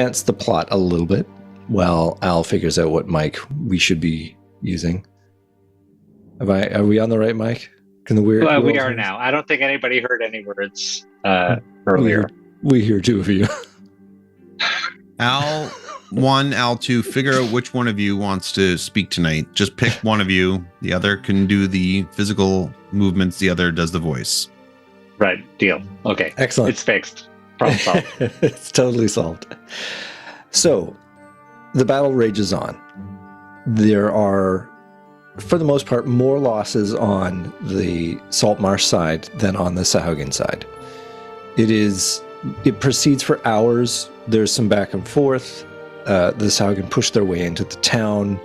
advance the plot a little bit while Al figures out what mic we should be using. Are we on the right mic? We are now. I don't think anybody heard any words earlier. We hear two of you. Al 1, Al 2, figure out which one of you wants to speak tonight. Just pick one of you. The other can do the physical movements. The other does the voice. Right. Deal. Okay. Excellent. It's fixed. Problem solved. It's totally solved. So, the battle rages on. There are, for the most part, more losses on the Saltmarsh side than on the Sahagin side. It proceeds for hours. There's some back and forth. The Sahagin push their way into the town.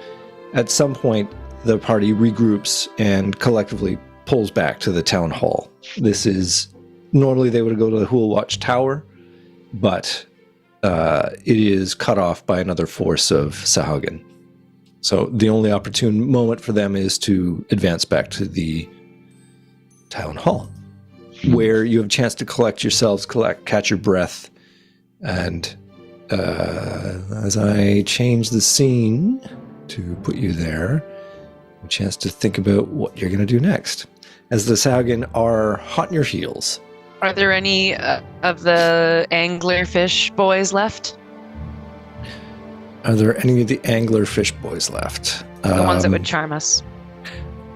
At some point, the party regroups and collectively pulls back to the town hall. Normally they would go to the Hool Watch Tower, but it is cut off by another force of Sahagin. So the only opportune moment for them is to advance back to the town hall, where you have a chance to collect yourselves, catch your breath, and as I change the scene to put you there, a chance to think about what you're going to do next. As the Sahagin are hot in your heels. Are there any of the anglerfish boys left? Are there any of the anglerfish boys left? The ones that would charm us?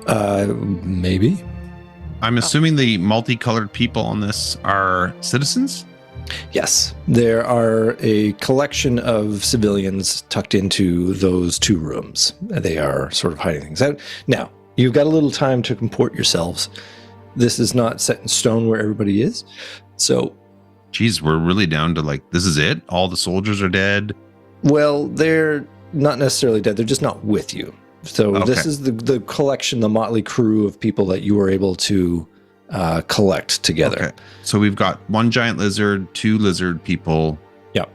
Maybe. I'm assuming the multicolored people on this are citizens? Yes. There are a collection of civilians tucked into those two rooms. They are sort of hiding things out. Now, you've got a little time to comport yourselves. This is not set in stone where everybody is. So, geez, we're really down to this is it? All the soldiers are dead? Well, they're not necessarily dead. They're just not with you. So This is the collection, the motley crew of people that you were able to collect together. Okay. So we've got one giant lizard, two lizard people. Yep.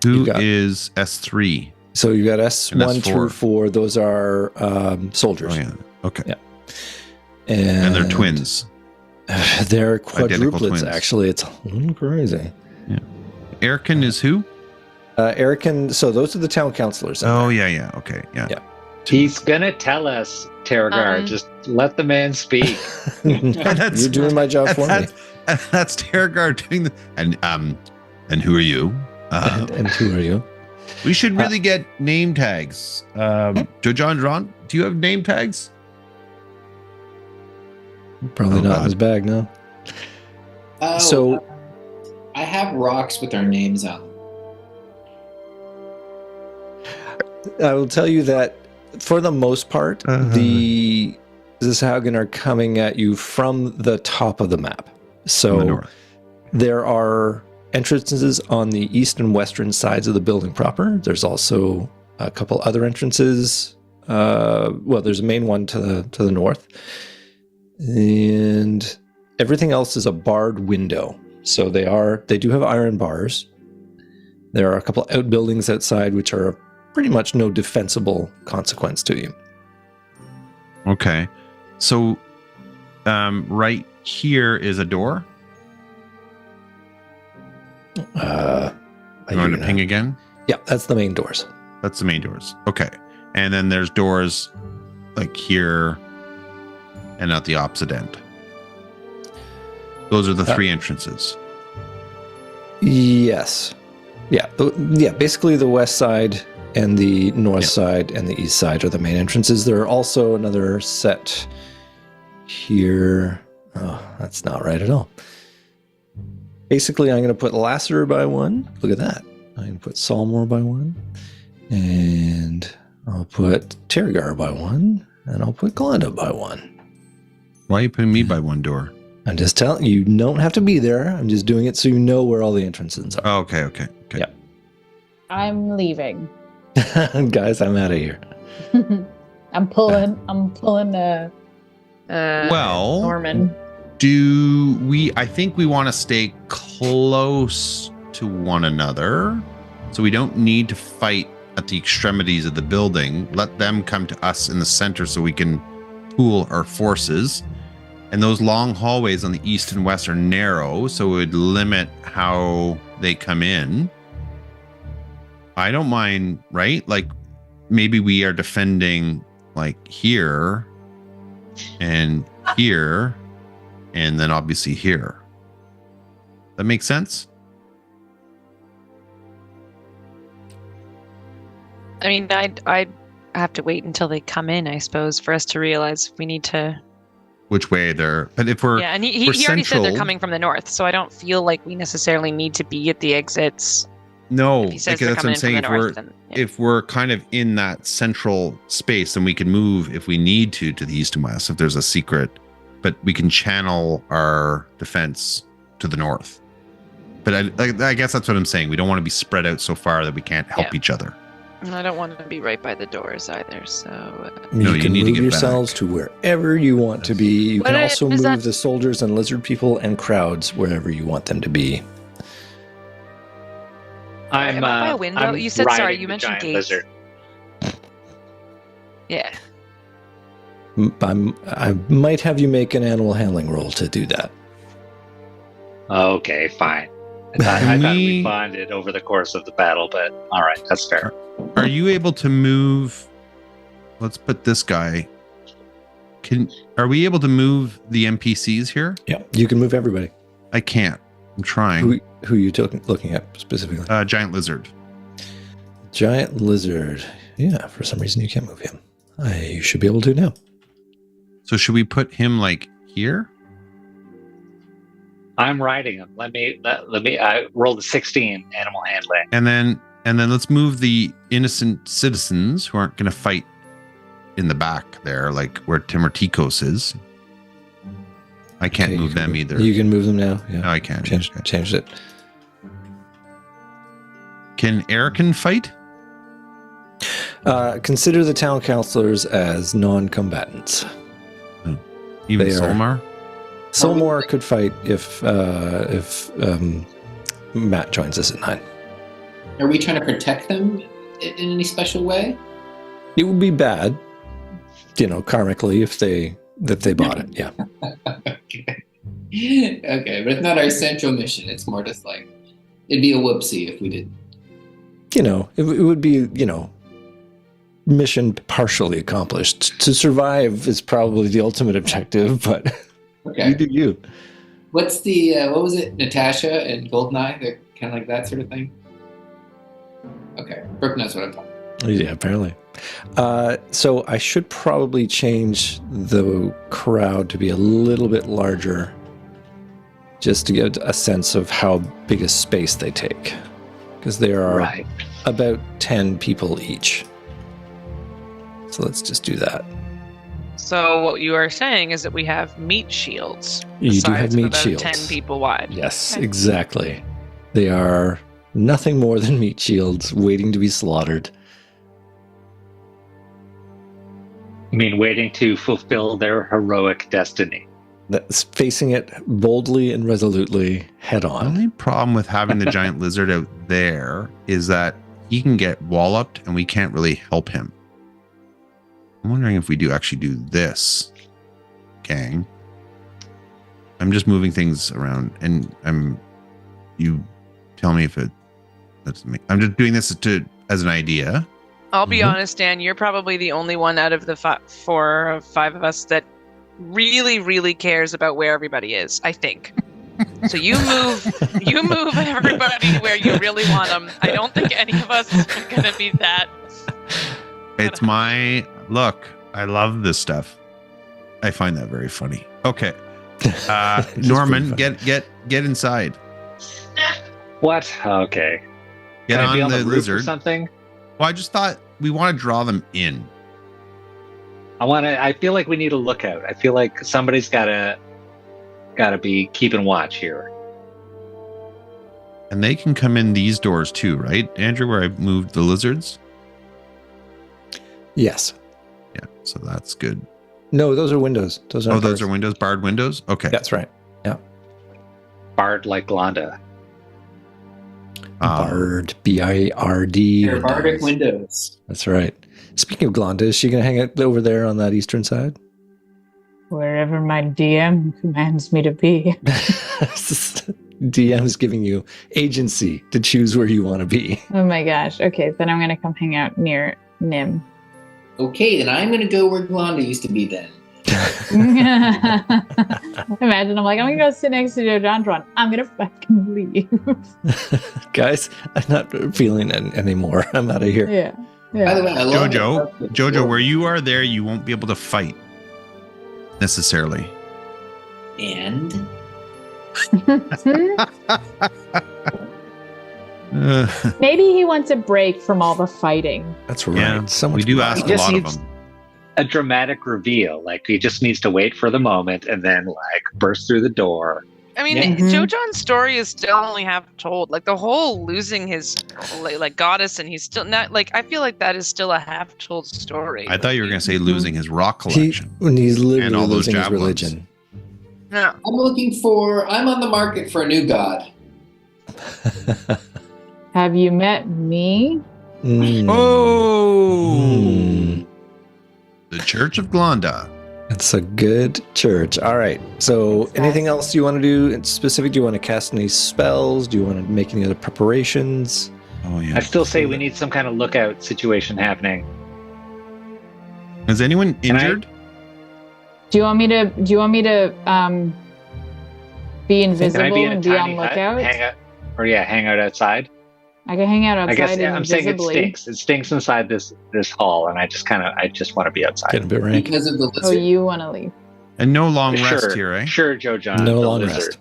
Who is S3? So you got S1 through 4. Those are soldiers. Oh, yeah. Okay. Yeah. And they're twins. They're quadruplets, actually. It's a little crazy. Yeah. Erican is who? Erican, so those are the town councilors. Oh, yeah. Okay. Yeah. He's going to tell us, Terragar. Just let the man speak. You're doing my job for me. That's Terragar doing the... And who are you? And who are you? We should really get name tags. John, do you have name tags? Probably not in his bag, no. So I have rocks with our names on them. I will tell you that for the most part, the Sahagin are coming at you from the top of the map. So there are entrances on the east and western sides of the building proper. There's also a couple other entrances. There's a main one to the north. And everything else is a barred window. So they do have iron bars. There are a couple outbuildings outside which are pretty much no defensible consequence to you. Okay. So right here is a door. You want to ping again? Yeah, that's the main doors. That's the main doors. Okay. And then there's doors here and at the opposite end. Those are the three entrances. Yes. Yeah. Basically the west side and the north side and the east side are the main entrances. There are also another set here. Oh, that's not right at all. Basically, I'm going to put Lasseter by 1. Look at that. I'm going to put Salmore by 1. And I'll put Terragar by 1. And I'll put Glenda by 1. Why are you putting me by 1 door? I'm just telling you, you don't have to be there. I'm just doing it so you know where all the entrances are. Oh, okay. Yeah. I'm leaving. Guys, I'm out of here. I'm pulling Norman. I think we want to stay close to one another, so we don't need to fight at the extremities of the building. Let them come to us in the center so we can pool our forces. And those long hallways on the east and west are narrow, so it would limit how they come in. I don't mind, right? Like maybe we are defending like here and here and then obviously here. That makes sense? I mean, I'd have to wait until they come in, I suppose, for us to realize we need to. Which way they're, but if we're, yeah, and he already said they're coming from the north, so I don't feel like we necessarily need to be at the exits. No, If he says okay, they're that's what I'm coming in saying. from the north, then, yeah. If we're kind of in that central space, then we can move if we need to the east and west if there's a secret, but we can channel our defense to the north. But I guess that's what I'm saying. We don't want to be spread out so far that we can't help each other. And I don't want to be right by the doors either, so... No, you can need to move get yourselves back to wherever you want to be. You can also is move that- the soldiers and lizard people and crowds wherever you want them to be. I'm by a window? I'm You said, sorry, riding you the mentioned giant gates. lizard. Yeah. I might have you make an animal handling roll to do that. Okay, fine. I thought we bonded over the course of the battle, but all right, that's fair. Are you able to move? Let's put this guy. Are we able to move the NPCs here? Yeah, you can move everybody. I can't. I'm trying. Who are you looking at specifically? Giant lizard. Giant lizard. Yeah, for some reason you can't move him. You should be able to now. So should we put him like here? I'm riding him. Let me. I rolled a 16 animal handling. And then let's move the innocent citizens who aren't going to fight in the back there, like where Timortikos is. I can't move them either. You can move them now. Yeah, No, I can't. Changed it. Can Erican fight? Consider the town councilors as non-combatants. Even They are- Solmar? Solmar could fight if Matt joins us at 9. Are we trying to protect them in any special way? It would be bad, karmically if they bought it. Yeah. Okay, but it's not our central mission. It's more just like it'd be a whoopsie if we did. It would be, mission partially accomplished. To survive is probably the ultimate objective, but Okay. you do you. What's the what was it? Natasha and Goldeneye? They're kind of like that sort of thing. Okay, Brooke knows what I'm talking about. Yeah, apparently. So I should probably change the crowd to be a little bit larger, just to get a sense of how big a space they take, because there are Right. about 10 people each. So let's just do that. So what you are saying is that we have meat shields. You the do have size of meat about shields. 10 people wide. Yes, Okay. exactly. They are nothing more than meat shields waiting to be slaughtered. I mean, waiting to fulfill their heroic destiny. That's facing it boldly and resolutely head The on. only problem with having the giant lizard out there is that he can get walloped and we can't really help him. I'm wondering if we actually do this, gang. I'm just moving things around and you tell me if it doesn't make. I'm just doing this as an idea. I'll be Mhm. honest, Dan, you're probably the only one out of the 4 or 5 of us that really, really cares about where everybody is, I think. So you move everybody where you really want them. I don't think any of us is going to be that. It's my look. I love this stuff. I find that very funny. Okay, It's just Norman, pretty funny. get inside. What? Okay. Get Can I be on on the roof or lizard. something? Well, I just thought we want to draw them in. I feel like we need a lookout. I feel like somebody's gotta be keeping watch here. And they can come in these doors too, right, Andrew, where I moved the lizards? Yes. Yeah, so that's good. No, those are windows. Those are Those are windows, barred windows? Okay. That's right. Yeah. Bard like Glonda. Bard, B-I-R-D. They're bardic windows. That's right. Speaking of Glonda, is she going to hang out over there on that eastern side? Wherever my DM commands me to be. DM is giving you agency to choose where you want to be. Oh my gosh. Okay, then I'm gonna come hang out near Nim. Okay, then I'm gonna go where Glonda used to be then. Imagine I'm like, I'm gonna go sit next to Joe Jontron. I'm gonna fucking leave. Guys, I'm not feeling it anymore. I'm out of here. Yeah. By the way, I love Jojo, where you are there, you won't be able to fight necessarily. And Maybe he wants a break from all the fighting. That's right. Yeah, So much we do ask a Just lot of needs- them. A dramatic reveal. Like he just needs to wait for the moment and then like burst through the door. I mean, Yeah. Joe John's story is still only half told. Like the whole losing his like goddess, and he's still not like. I feel like that is still a half told story. I thought you were going to say losing his rock He, collection. when he's And literally all those losing his javelins. religion. No. I'm on the market for a new god. Have you met me? Mm. Oh, Mm. the Church of Glonda. It's a good church. All right. So, anything else you want to do in specific? Do you want to cast any spells? Do you want to make any other preparations? Oh yeah. I still say we need some kind of lookout situation happening. Is anyone Can I- injured? Do you want me to be Can invisible I be in a and be on tiny hut, lookout? hang out outside? I can hang out I guess outside I'm saying it invisibly. stinks. It stinks inside this hall, and I just want to be outside. Getting a bit rank. Because of the Oh, lizard. you want to leave? And no long Sure, rest here, eh? Sure, Joe John. No the long lizard. rest.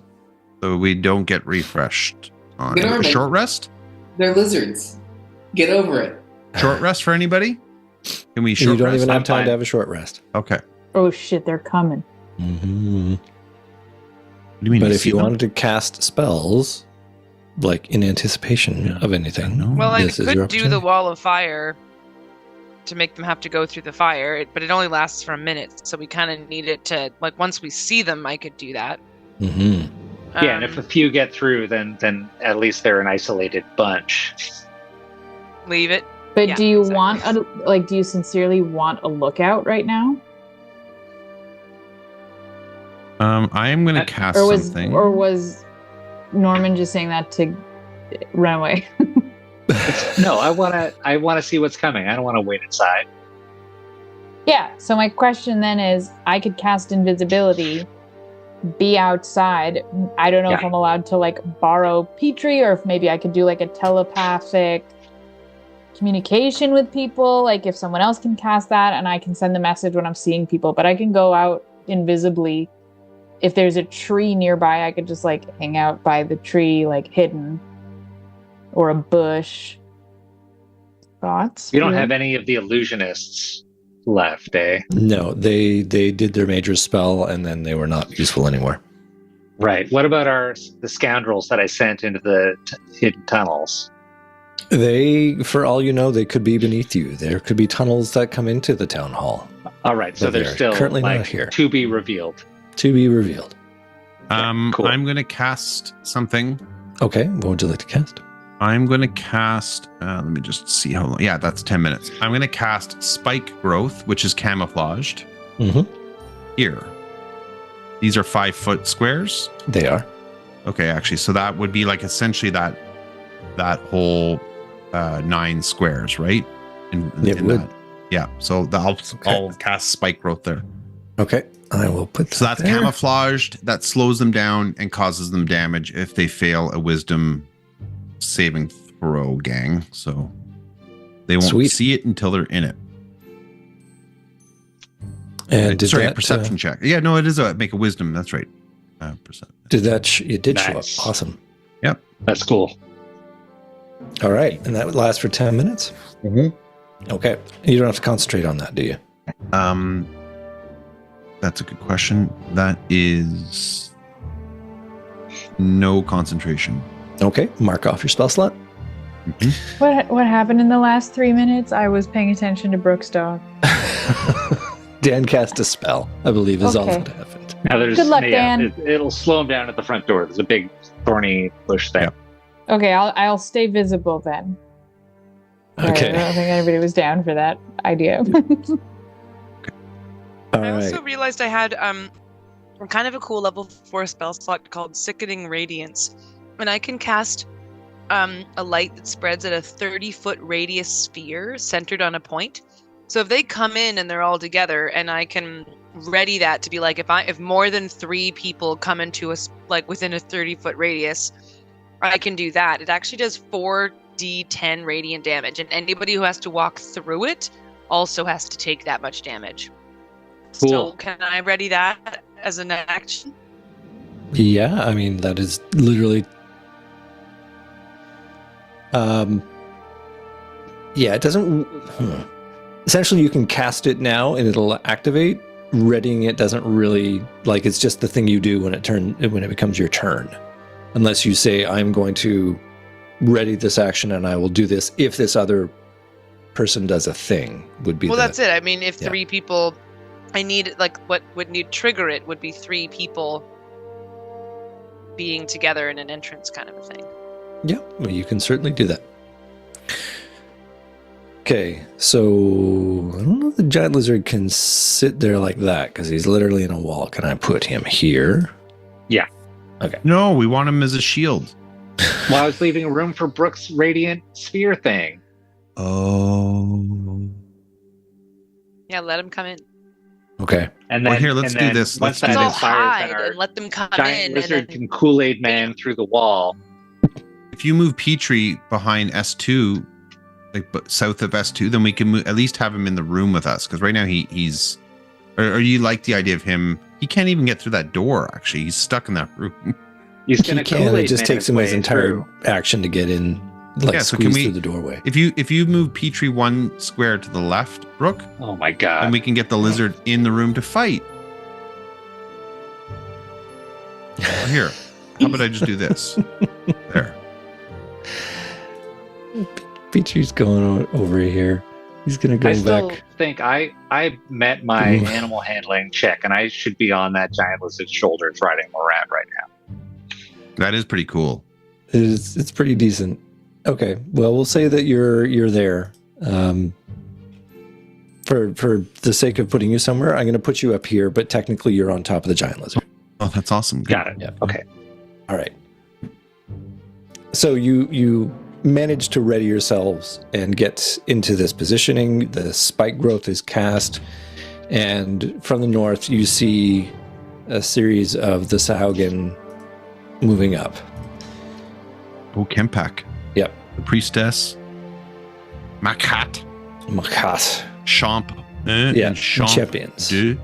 So we don't get refreshed on Get a over it. short rest. They're lizards. Get over it. Short rest for anybody? Can we You short don't rest? even have time fine. to have a short rest. Okay. What Oh shit, they're coming. Hmm. do you mean? But you if see you them? wanted to cast spells, like in anticipation of anything, No. Well, I This is your could do the opportunity. wall of fire to make them have to go through the fire, but it only lasts for a minute, so we kind of need it to like once we see them, I could do that. Hmm. Yeah, and if a few get through, then at least they're an isolated bunch. leave it. But Yeah, do you exactly. want do you sincerely want a lookout right now? I am going to Uh, cast Or something. was Norman just saying that to run away? No, I wanna see what's coming. I don't want to wait inside. Yeah, so my question then is I could cast invisibility, be outside. I don't know if Yeah. I'm allowed to like borrow Petrie or if maybe I could do like a telepathic communication with people, like if someone else can cast that and I can send the message when I'm seeing people, but I can go out invisibly. If there's a tree nearby, I could just like hang out by the tree, like hidden, or a bush. Thoughts? You don't have any of the illusionists left, eh? No, they did their major spell and then they were not useful anymore. Right. What about the scoundrels that I sent into the hidden tunnels? They, for all you know, they could be beneath you. There could be tunnels that come into the town hall. All right, so But they're they're still currently not like here. to be revealed. To be revealed. Cool. I'm going to cast something. Okay, what would you like to cast? I'm going to cast. Let me just see how long. Yeah, that's 10 minutes. I'm going to cast Spike Growth, which is camouflaged. Mm-hmm. Here. These are 5-foot squares. They are. Okay, actually, so that would be like essentially that whole 9 squares, right? It would. that. Yeah. So I'll cast Spike Growth there. Okay, I will put So that's there. camouflaged. That slows them down and causes them damage if they fail a Wisdom saving throw, gang. So they won't Sweet. see it until they're in it. And did Sorry, that, perception check. Yeah, no, it is make a Wisdom. That's right. Perception. Did that? It did show Nice. up. Awesome. That's cool. All right, and that would last for 10 minutes. Mm-hmm. Okay, you don't have to concentrate on that, do you? That's a good question. That is no concentration. Okay, mark off your spell slot. What happened in the last 3 minutes? I was paying attention to Brooke's dog. Dan cast a spell, I believe, is all Okay. that happened. Now there's Good luck, yeah, Dan. It'll slow him down at the front door. There's a big thorny bush there. Yep. Okay, I'll stay visible then. I don't Okay, think anybody was down for that idea. all I right. also realized I had kind of a cool level 4 spell slot called Sickening Radiance, and I can cast a light that spreads at a 30-foot radius sphere centered on a point. So if they come in and they're all together, and I can ready that to be like, if more than 3 people come into us like within a 30-foot radius, I can do that. It actually does 4d10 radiant damage, and anybody who has to walk through it also has to take that much damage. Cool. So can I ready that as an action? Yeah, I mean, that is literally... Yeah, it doesn't... Essentially, you can cast it now and it'll activate. Readying it doesn't really... Like, it's just the thing you do when it becomes your turn. Unless you say, I'm going to ready this action and I will do this if this other person does a thing, would be that's it. I mean, if 3 people... I need, like, what would need trigger it would be 3 people being together in an entrance kind of a thing. Yeah, well, you can certainly do that. Okay, so I don't know if the giant lizard can sit there like that because he's literally in a wall. Can I put him here? Yeah. Okay. No, we want him as a shield. Well, I was leaving room for Brooke's radiant sphere thing. Oh. Yeah, let him come in. Okay. And then Well, here, let's do this. Once Let's that do Let's all this. expires, hide then our and let them come giant in. lizard And then, can Kool-Aid Man through the wall. If you move Petrie behind S2, like south of S2, then we can at least have him in the room with us. Because right now he's... Or you like the idea of him... He can't even get through that door, actually. He's stuck in that room. He's He gonna can. Kool-Aid It just Man takes him his way entire through. action to get in, like Yeah, so squeeze can we- through the doorway. If you move Petrie 1 square to the left, Brooke, Oh my god. then we can get the lizard in the room to fight. Here, how about I just do this? There. Petrie's going over here. He's going to go I still back. think I met my animal handling check, and I should be on that giant lizard's shoulders riding him around right now. That is pretty cool. It's pretty decent. Okay, well, we'll say that you're there. For the sake of putting you somewhere, I'm going to put you up here, but technically you're on top of the giant lizard. Oh, that's awesome. Got it. Yeah. Okay. All right. So you manage to ready yourselves and get into this positioning. The spike growth is cast, and from the north you see a series of the Sahaugen moving up. Oh, Kempak. Yep. The priestess. Makat. Makas. Champ. Yeah, And Champ. champions. de-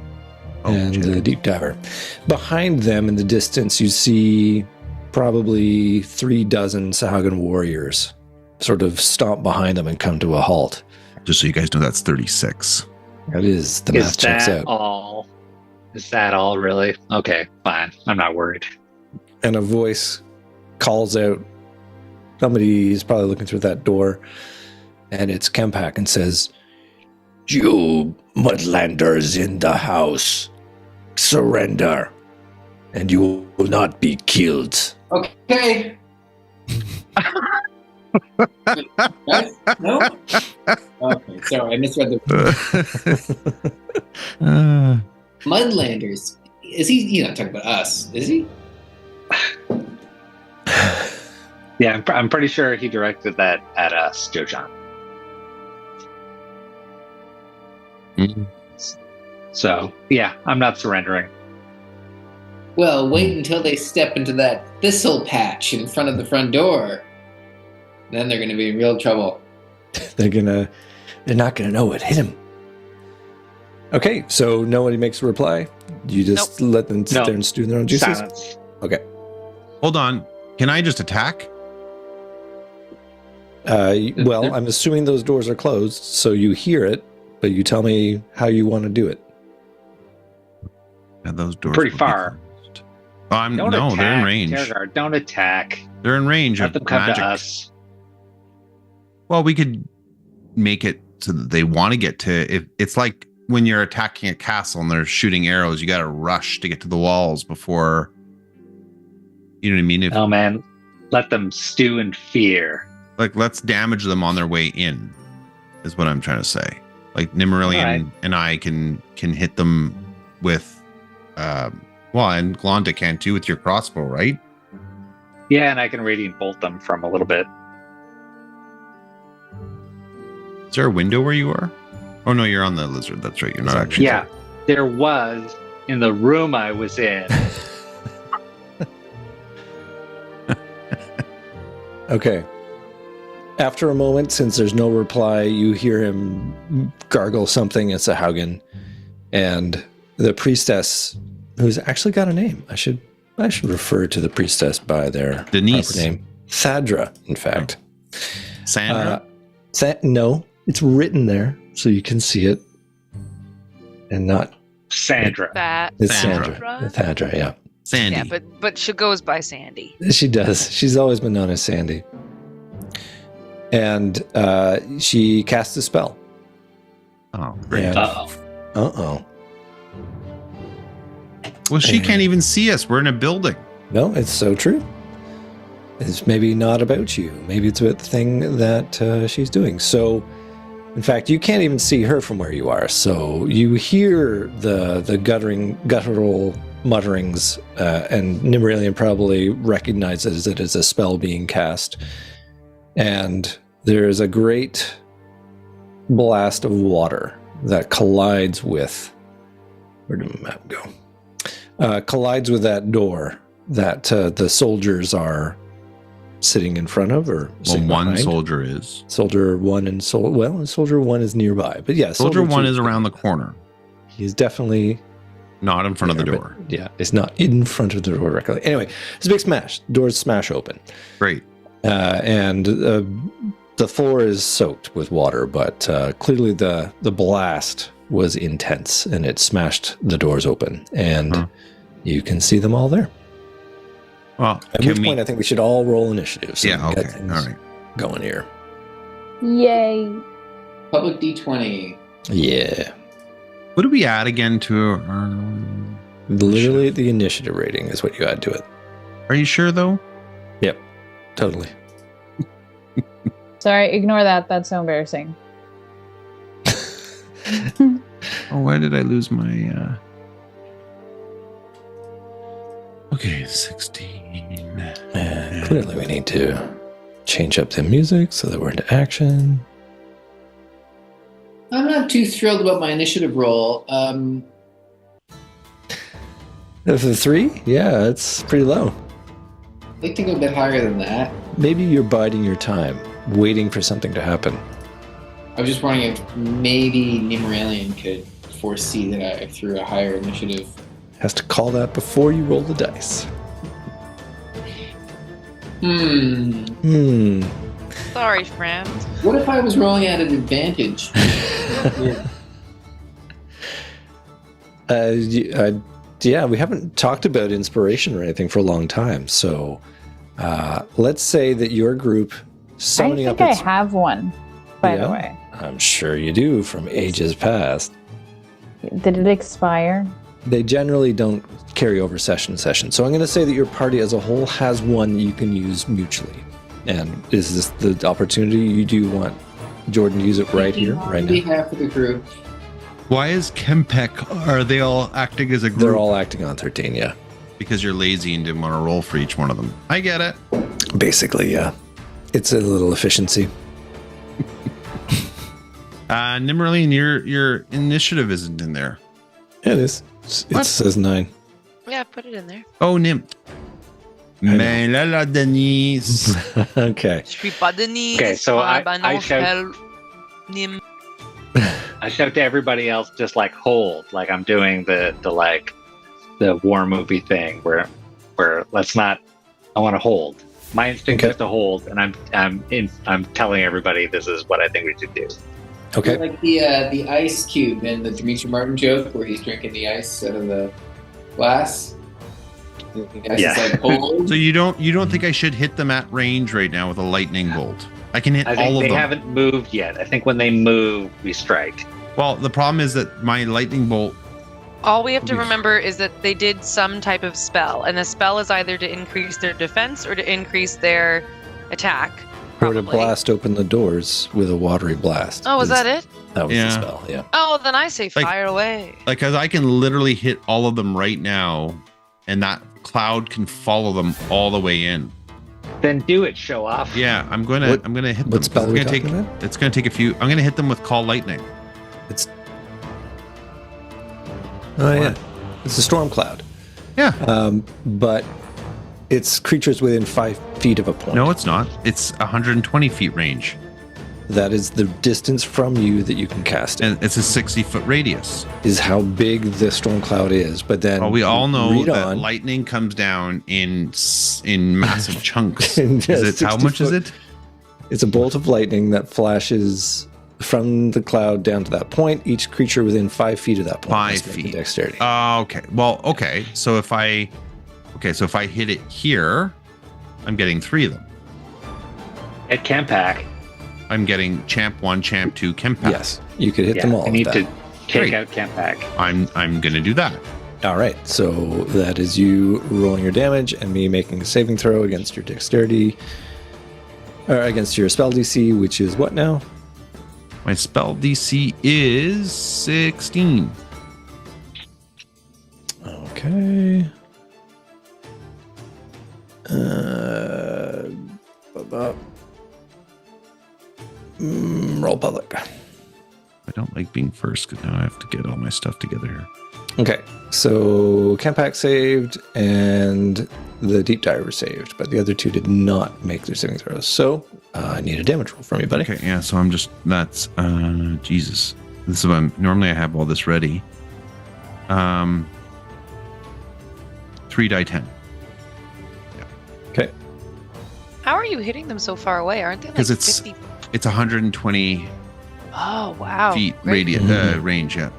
Oh, And the champions. deep diver. Behind them in the distance, you see probably 36 Sahaugen warriors sort of stomp behind them and come to a halt. Just so you guys know, that's 36. That is, the Is math checks that out. all? Is that all really? Okay, fine. I'm not worried. And a voice calls out. Somebody is probably looking through that door, and it's Kempak and says, "You mudlanders in the house, surrender, and you will not be killed." Okay. What? No? Okay, sorry, I misread the Mudlanders. Is he? He's not talking about us, is he? Yeah, I'm pretty sure he directed that at us, Joe John. So, yeah, I'm not surrendering. Well, wait until they step into that thistle patch in front of the front door. Then they're going to be in real trouble. They're not gonna know what hit him. Okay, so nobody makes a reply. You just let them sit No. there and stew their own juices. Silence. Okay. Hold on. Can I just attack? Well, I'm assuming those doors are closed, so you hear it, but you tell me how you want to do it. Yeah, those doors Pretty will be far. closed. Oh, Don't no, attack, they're in range. Terragard, don't attack. They're in range Let of them come magic. to us. Well, we could make it so that they want to get to if it's like when you're attacking a castle and they're shooting arrows, you got to rush to get to the walls before. You know what I mean? If, Oh man, let them stew in fear. like, let's damage them on their way in, is what I'm trying to say. Like Nimmerillion Alright. and I can hit them with Well, and Glonda can too with your crossbow, right? Yeah, and I can radiant bolt them from a little bit. Is there a window where you are? Oh no, you're on the lizard. That's right. You're not actually. Yeah, there was in the room I was in. Okay. After a moment, since there's no reply, you hear him gargle something. It's a Haugen. And the priestess, who's actually got a name. I should refer to the priestess by their Denise. proper name. Thadra, in fact. Sandra. No, it's written there, so you can see it. And not... Sandra. That It's Sandra. Sandra. Thadra, yeah. Sandy. Yeah, but she goes by Sandy. She does. She's always been known as Sandy. And she casts a spell. Oh, great. And, Uh-oh. uh-oh. Well, she can't even see us. We're in a building. No, it's so true. It's maybe not about you. Maybe it's about the thing that she's doing. So, in fact, you can't even see her from where you are. So you hear the guttural mutterings, and Nimralian probably recognizes it as a spell being cast. And there is a great blast of water that collides with... Where did the map go? Collides with that door that the soldiers are sitting in front of, or Well, sitting one behind. soldier is. Soldier 1 and Soldier 1 is nearby. But yeah, Soldier 1 2 is around the corner, He's definitely not in front of the there, door. but yeah, it's not in front of the door directly. Anyway, it's a big smash. Doors smash open. Great. And the floor is soaked with water, but clearly the blast was intense, and it smashed the doors open, and you can see them all there. Well, At which point, I think we should all roll initiative. So yeah, we can okay. get things All right. going here. Yay. Public D20. Yeah. What do we add again to our... Literally, the initiative rating is what you add to it. Are you sure, though? Yep. Totally. Sorry, ignore that. That's so embarrassing. Oh, why did I lose my... Okay, 16. And clearly, we need to change up the music so that we're into action. I'm not too thrilled about my initiative roll. For the 3? Yeah, it's pretty low. I'd like to go a bit higher than that. Maybe you're biding your time, waiting for something to happen. I was just wondering if maybe Nimralian could foresee that I threw a higher initiative. Has to call that before you roll the dice. Sorry, friend. What if I was rolling at an advantage? Yeah, we haven't talked about inspiration or anything for a long time. So let's say that your group summoning I up think I its... have one, by the Yeah? way. I'm sure you do from ages past. Did it expire? They generally don't carry over session to session. So I'm going to say that your party as a whole has one you can use mutually. And is this the opportunity you do want Jordan to use it right here, right On now? behalf of the group, Why is Kempek... Are they all acting as a group? They're all acting on 13, yeah. Because you're lazy and didn't want to roll for each one of them. I get it. Basically, yeah. It's a little efficiency. Nimmerline, your initiative isn't in there. Yeah, it is. It What? says 9. Yeah, put it in there. Oh, Nim. know. Mais là, la Denise. Okay. Je suis pas Denise. Okay, so I shout- Nim. I shout to everybody else, just like hold, like I'm doing the war movie thing where let's not. I want to hold. My instinct Okay. is to hold, and I'm telling everybody this is what I think we should do. Okay. like the ice cube in the Demetri Martin joke where he's drinking the ice out of the glass. The ice Yeah. is like cold. So you don't think I should hit them at range right now with a lightning bolt? I can hit I all think of they them. haven't moved yet. I think when they move, we strike. Well, the problem is that my lightning bolt. All we have to Okay. remember is that they did some type of spell, and the spell is either to increase their defense or to increase their attack. Or to Probably. blast open the doors with a watery blast. Oh, was that it? That was Yeah. the spell, yeah. Oh, then I say Like- fire away. Like, cause I can literally hit all of them right now and that cloud can follow them all the way in. Then do it, show off. Yeah, I'm gonna hit them. What spell are we talking about? It's gonna take a few. I'm gonna hit them with Call Lightning. Oh yeah, it's a storm cloud. Yeah. But it's creatures within 5 feet of a point. No, it's not. It's 120 feet range. That is the distance from you that you can cast it. And it's a 60-foot radius. Is how big the storm cloud is. But then Well, we all know that on, lightning comes down in massive chunks. Yes, How much is it? It's a bolt of lightning that flashes from the cloud down to that point. Each creature within 5 feet of that point. 5 must make a feet. Dexterity. Okay. Well, okay. So if I hit it here, I'm getting 3 of them. At Campac. I'm getting Champ 1, Champ 2, Campac. Yes, you could hit them all. I need with to that. take Great. out Campac. I'm gonna do that. All right, so that is you rolling your damage and me making a saving throw against your dexterity, or against your spell DC, which is what now? My spell DC is 16. Okay. Roll public. I don't like being first because now I have to get all my stuff together here. Okay, so Campac saved and the Deep Diver saved, but the other two did not make their saving throws. So I need a damage roll from you, buddy. Okay, yeah, so that's Jesus. This is what normally I have all this ready. 3 die 10. Okay. How are you hitting them so far away? Aren't they like 'Cause it's- 50? It's 120 Oh, wow. feet Great. range, yeah.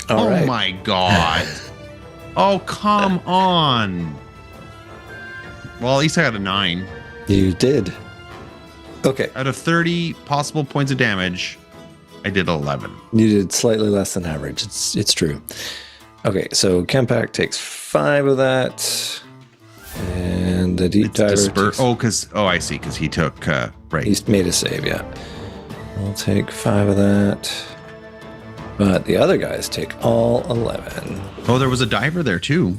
All right. My God. Oh, come on. Well, at least I got a 9. You did. Okay, Out of 30 possible points of damage, I did 11. you did slightly less than average. It's true. Okay, so Campac takes 5 of that, and the Deep Diver takes, I see, because he took, right. he's made a save, yeah. I'll take 5 of that, but the other guys take all 11. Oh, there was a diver there too.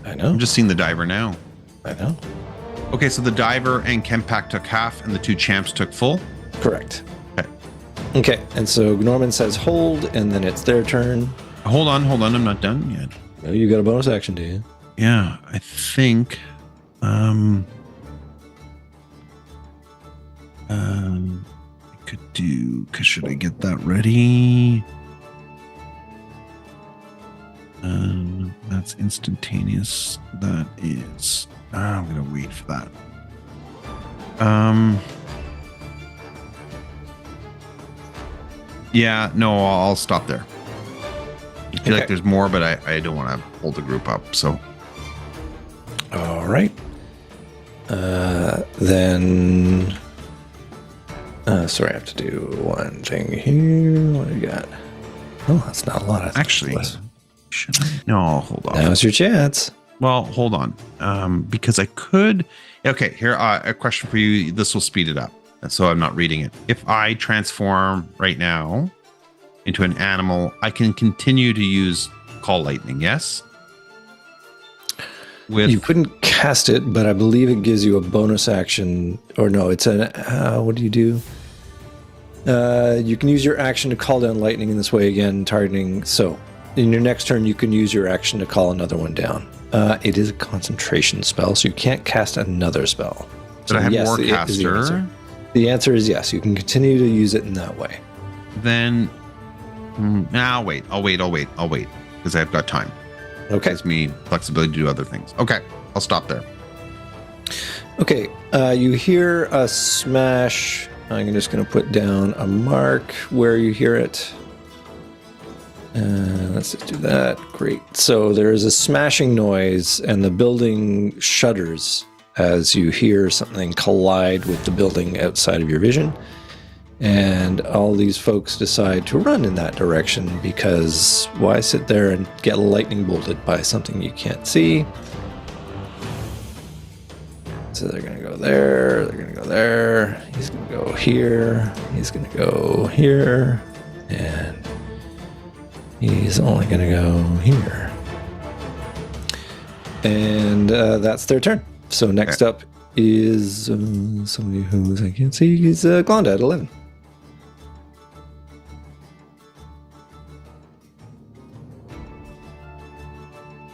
I know. I'm just seeing the diver now. I know. Okay, so the diver and Kempak took half, and the 2 champs took full. Correct. Okay. Okay, and so Norman says hold, and then it's their turn. Hold on, I'm not done yet. Oh, you got a bonus action, do you? Yeah, I think. I could do. Cause should I get that ready? That's instantaneous. That is. I'm gonna wait for that. Yeah, no, I'll stop there. I feel like there's more, but I don't want to hold the group up. So. All right. Then. Sorry, I have to do one thing here. What do you got? Oh, that's not a lot. I think Actually, it's less. should I? No, hold on. Now's your chance. Well, hold on. Because I could. Okay, here, a question for you. This will speed it up. So I'm not reading it. If I transform right now into an animal, I can continue to use Call Lightning, yes? You couldn't cast it, but I believe it gives you a bonus action. Or no, it's an. What do you do? You can use your action to call down lightning in this way again, targeting. So, in your next turn, you can use your action to call another one down. It is a concentration spell, so you can't cast another spell. But I have more caster. The answer is yes. You can continue to use it in that way. Then, I'll wait. Because I've got time. Okay. Gives me flexibility to do other things. Okay, I'll stop there. Okay, you hear a smash. I'm just going to put down a mark where you hear it. Let's just do that. Great. So there is a smashing noise, and the building shudders as you hear something collide with the building outside of your vision. And all these folks decide to run in that direction because why sit there and get lightning bolted by something you can't see? So they're going to go there, they're going to go there, he's going to go here, he's going to go here, and He's only going to go here. And that's their turn. So next up is somebody who I can't see. He's Glonda at 11.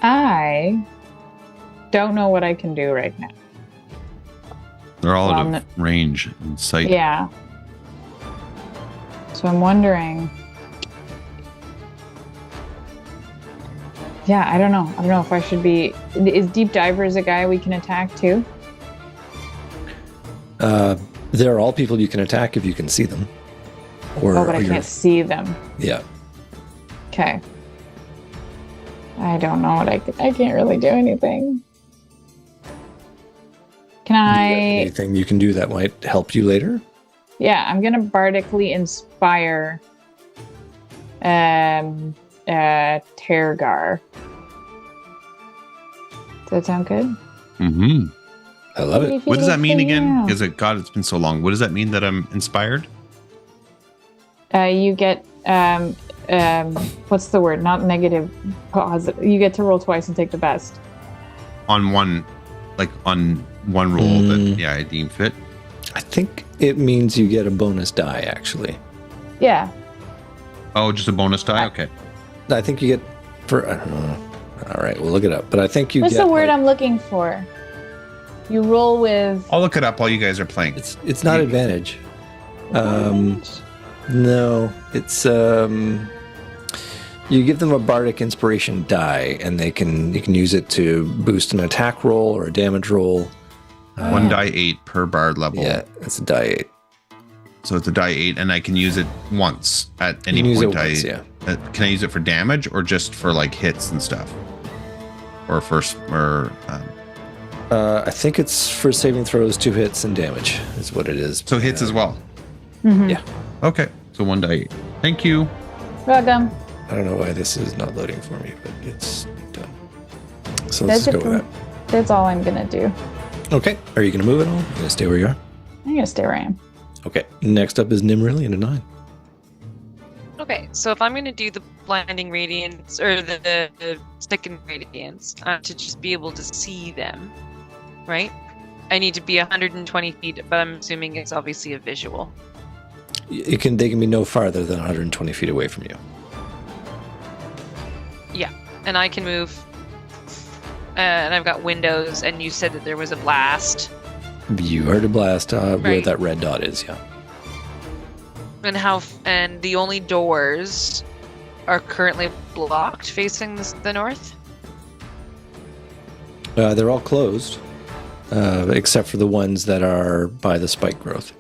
I don't know what I can do right now. They're all out of range and sight. Yeah. So I'm wondering. Yeah, I don't know. I don't know if I should be. Is Deep Divers a guy we can attack too? They're all people you can attack if you can see them. But I can't see them. Yeah. Okay. I don't know what I can't really do anything. Can I? Anything you can do that might help you later? Yeah, I'm gonna bardically inspire Tergar. Does that sound good? Mm-hmm. I love it. What does that mean again? Because God, it's been so long. What does that mean that I'm inspired? You get what's the word? Not negative, positive. You get to roll twice and take the best. On one roll that I deem fit. I think it means you get a bonus die, actually. Yeah. Oh, just a bonus die? Okay. I think you get for I don't know. All right, we'll look it up. But I think you What's get the word I'm looking for? You roll with. I'll look it up while you guys are playing. It's not advantage. No, it's you give them a bardic inspiration die, and you can use it to boost an attack roll or a damage roll. 1 die 8 per bard level. Yeah, it's a die 8. So it's a die 8, and I can use it once at any You can use point. it once, yeah. Can I use it for damage or just for like hits and stuff? Or first, or I think it's for saving throws, 2 hits, and damage is what it is. so hits as well. Mm-hmm. Yeah. Okay, so 1 die 8. Thank you. Welcome. I don't know why this is not loading for me, but it's done. So That's let's go with it. That's all I'm gonna do. that. Okay. Are you going to move at all? You going to stay where you are? I'm gonna stay where I am. Okay. Next up is Nimrillion at 9. Okay, so if I'm going to do the blinding radiance or the sticking radiance to just be able to see them, right? I need to be 120 feet, but I'm assuming it's obviously a visual. They can be no farther than 120 feet away from you. Yeah, and I can move. And I've got windows, and you said that there was a blast. You heard a blast where Right. that red dot is, yeah. And the only doors are currently blocked facing the north. They're all closed, except for the ones that are by the spike growth.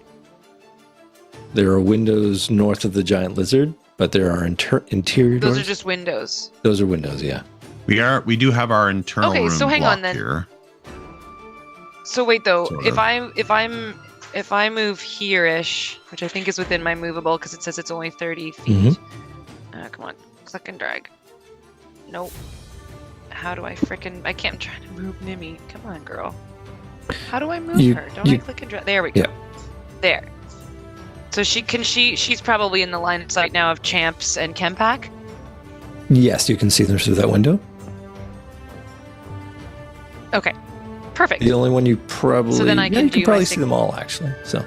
There are windows north of the giant lizard, but there are interior doors. Those are just windows. Those are windows, yeah. We do have our internal Okay, room so hang on blocked then. here. So wait though, Sort if of. I move here-ish, which I think is within my movable because it says it's only 30 feet. Come on, click and drag. Nope. How do I frickin'? I can't. I'm trying to move Nimmy. Come on, girl. How do I move her? Don't I click and drag? There we go. Yeah. There. So she's probably in the line of sight now of Champs and Kempak. Yes, you can see them through that window. Okay. Perfect. The only one you probably... So then I can you can do probably my see them all, actually. So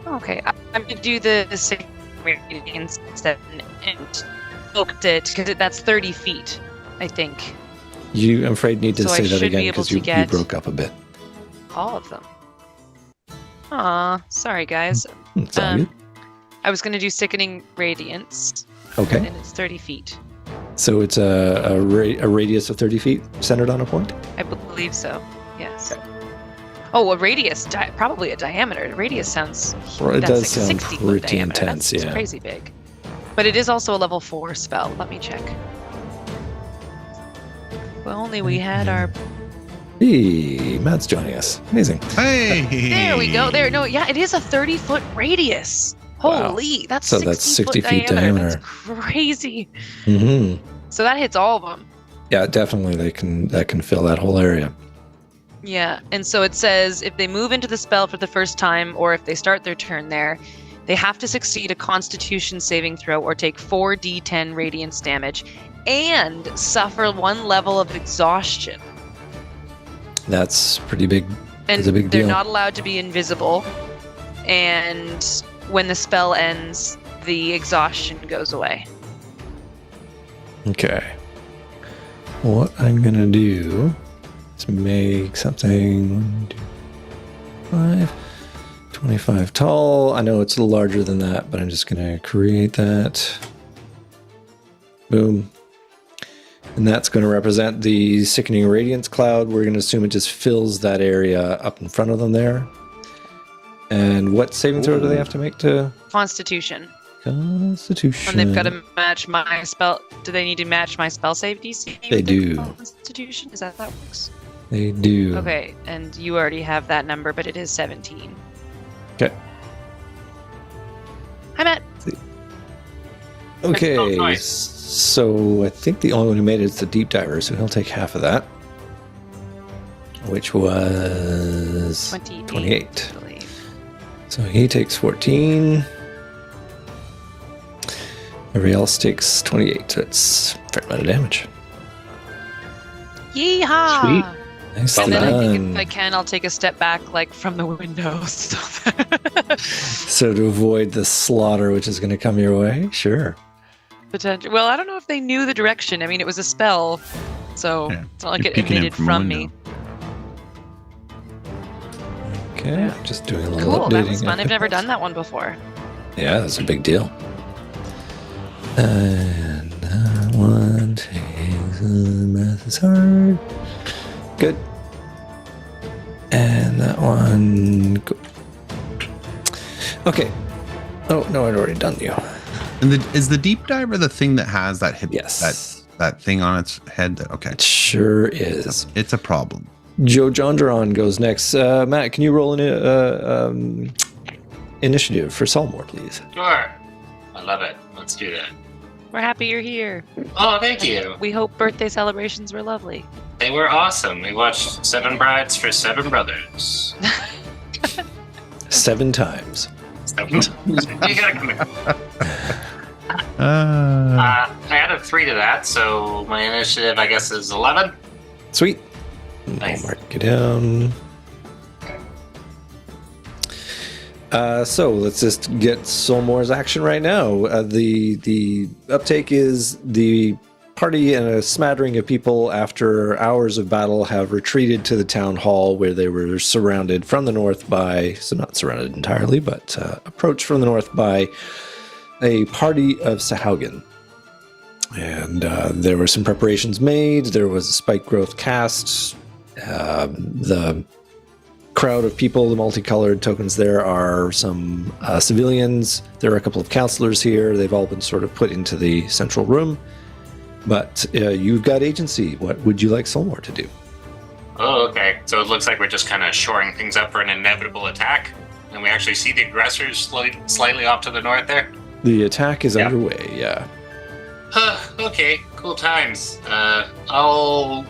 Okay, I'm gonna do the 6 radiance instead and booked it because that's 30 feet, I think. I'm afraid need to So I say that should be again able because to you get- broke up a bit. All of them. Aw, sorry guys. It's all good. I was gonna do sickening radiance, Okay. and it's 30 feet. So it's a radius of 30 feet centered on a point? I believe so. Yes. Oh, a radius, probably a diameter. A radius sounds. Well, it that's does like sound 60 foot pretty diameter. intense, That's yeah. crazy big. But it is also a level 4 spell. Let me check. If only we had our. Hey, Matt's joining us. Amazing. Hey! There we go. There. No, yeah, it is a 30-foot radius. Wow. Holy, that's So 60 that's 60 foot feet diameter. diameter. That's crazy. Mm-hmm. So that hits all of them. Yeah, definitely. That can fill that whole area. Yeah, and so it says if they move into the spell for the first time or if they start their turn there, They have to succeed a Constitution saving throw or take 4d10 radiance damage and suffer 1 level of exhaustion. That's pretty big. And That's a big they're deal. not allowed to be invisible. And when the spell ends, the exhaustion goes away. Okay. What I'm gonna do is make something 1, 2, 5, 25 tall. I know it's a little larger than that, but I'm just gonna create that. Boom. And that's going to represent the sickening radiance cloud. We're going to assume it just fills that area up in front of them there. And what saving throw do they have to make to Constitution. Constitution? And they've got to match my spell. Do they need to match my spell save DC? They with their do. Constitution? Is that how that works? They do. Okay, and you already have that number, but it is 17. Okay. Hi, Matt. Okay. Oh, nice. So I think the only one who made it is the deep diver, so he'll take half of that, which was 28. I believe. So he takes 14. Everybody else takes 28. So it's a fair amount of damage. Yeehaw! Sweet. Nicely And then I think done. if I can, I'll take a step back, like from the window. So to avoid the slaughter which is going to come your way, sure. Potential. Well, I don't know if they knew the direction. I mean, it was a spell, so Yeah, it's not like you're it peeking in emitted from a from me. window. Okay, Yeah. just doing a little Cool, updating. that was fun. I've of never it. done that one before. Yeah, that's a big deal. And that one takes math is hard. Good. And that one. Go. Okay. Oh no, I'd already done you. And is the deep diver the thing that has that hip, Yes. that thing on its head? Okay, It sure is. it's a problem. Joe Jondron goes next. Matt, can you roll an initiative for Solmore, please? Sure. I love it. Let's do that. We're happy you're here. Oh, thank you. We hope birthday celebrations were lovely. They were awesome. We watched 7 Brides for 7 Brothers. 7 times. You gotta come here. Uh, I added 3 to that, so my initiative, I guess, is 11. Sweet. Nice. I'll mark it down. So let's just get Solmore's action right now. The uptake is the party and a smattering of people after hours of battle have retreated to the town hall where they were surrounded from the north by, so not surrounded entirely, but approached from the north by a party of Sahaugen. And there were some preparations made. There was a spike growth cast. The crowd of people, the multicolored tokens there are some civilians. There are a couple of counselors here. They've all been sort of put into the central room. But you've got agency. What would you like Solmore to do? Oh, okay. So it looks like we're just kind of shoring things up for an inevitable attack. And we actually see the aggressors slightly off to the north there. The attack is Yeah. underway, yeah. Okay, cool times. I'll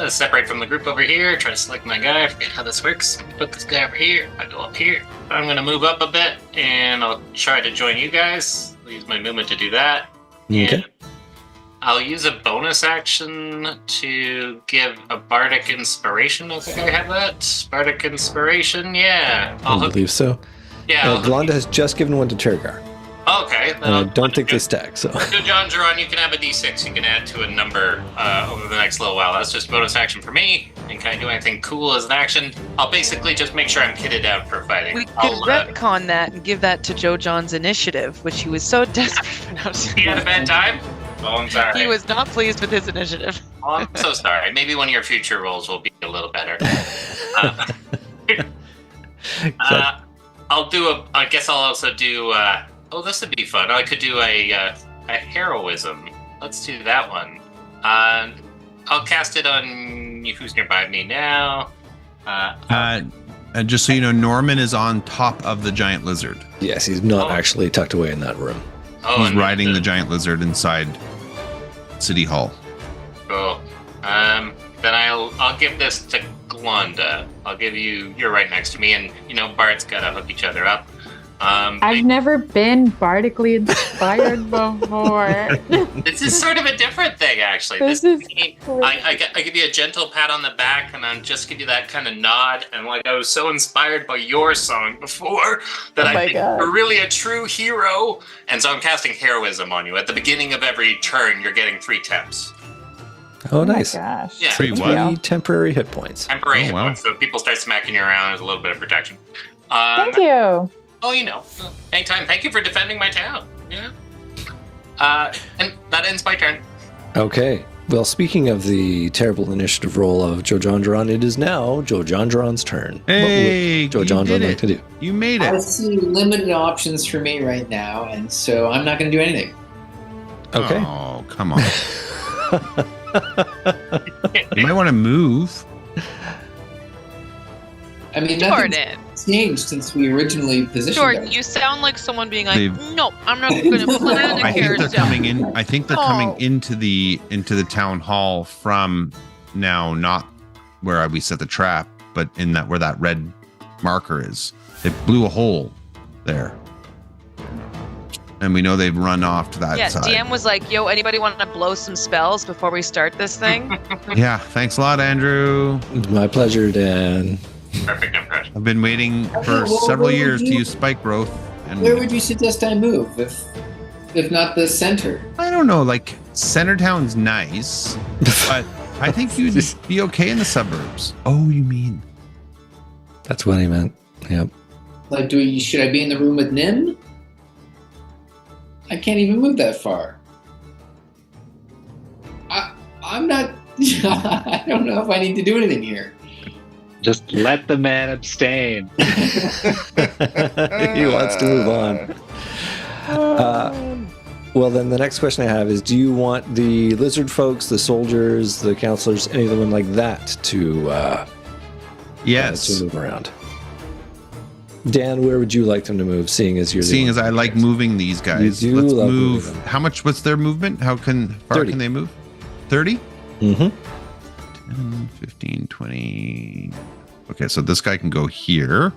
separate from the group over here, try to select my guy. I forget how this works. Put this guy over here. I go up here. I'm gonna move up a bit, and I'll try to join you guys. I'll use my movement to do that. Okay. And I'll use a bonus action to give a bardic inspiration. I think I have that. Bardic inspiration, yeah. I believe so. Yeah. Glonda has just given one to Tergar. Okay. And I don't think they stack, so. So John Geron, you can have a d6 you can add to a number over the next little while. That's just bonus action for me. And can I do anything cool as an action? I'll basically just make sure I'm kitted out for fighting. We could I'll, retcon that and give that to Joe John's initiative, which he was so desperate for now. he had a bad time? Oh, I'm sorry. He was not pleased with his initiative. Oh, I'm so sorry. Maybe one of your future rolls will be a little better. I'll do I guess I'll also do, oh, this would be fun. I could do a heroism. Let's do that one. I'll cast it on who's nearby me now. just so you know, Norman is on top of the giant lizard. Yes, he's not Oh. actually tucked away in that room. He's and riding the giant lizard inside City Hall. Cool. Then I'll give this to Glonda. I'll give you're right next to me, and Bart's gotta hook each other up. I've never been bardically inspired before. This is sort of a different thing, actually. This is I give you a gentle pat on the back, and I just give you that kind of nod, and like I was so inspired by your song before that I think you're really a true hero, and so I'm casting heroism on you. At the beginning of every turn, you're getting 3 temps. Oh, nice. My gosh. Yeah. 3 what? 3 temporary hit points. Temporary hit wow. points, so if people start smacking you around, there's a little bit of protection. Thank you. Oh, anytime. Thank you for defending my town. Yeah. And that ends my turn. Okay. Well, speaking of the terrible initiative roll of Jojandron, it is now Jojandron's turn. Hey, What would Jojandron you did like to do? You made I it. see limited options for me right now, and so I'm not going to do anything. Okay. Oh, come on. You might want to move. I mean, nothing's Jordan. changed since we originally positioned Jordan, it. you sound like someone being like, They've- "No, I'm not going to plan a I think they're carousel." coming in. I think they're coming Oh. into the town hall from now, not where we set the trap, but in that where that red marker is. They blew a hole there, and we know they've run off to that Yeah, side. DM was like, "Yo, anybody want to blow some spells before we start this thing?" Yeah, thanks a lot, Andrew. My pleasure, Dan. Perfect impression. I've been waiting for well, several what would years to you- use spike growth, and Where would you suggest I move, if not the center? I don't know. Like Centertown's nice, but I think you'd be okay in the suburbs. Oh, you mean? That's what he meant. Yep. Like, should I be in the room with Nim? I can't even move that far. I'm not. I don't know if I need to do anything here. Just let the man abstain. He wants to move on. Well, then the next question I have is, do you want the lizard folks, the soldiers, the counselors, anyone like that to Yes. to move around? Dan, where would you like them to move, seeing as you're Seeing the as I like moving these guys, You do let's love move. moving them. How much? What's their movement? How far 30. can they move? 30? Mm-hmm. 10, 15, 20. Okay, so this guy can go here.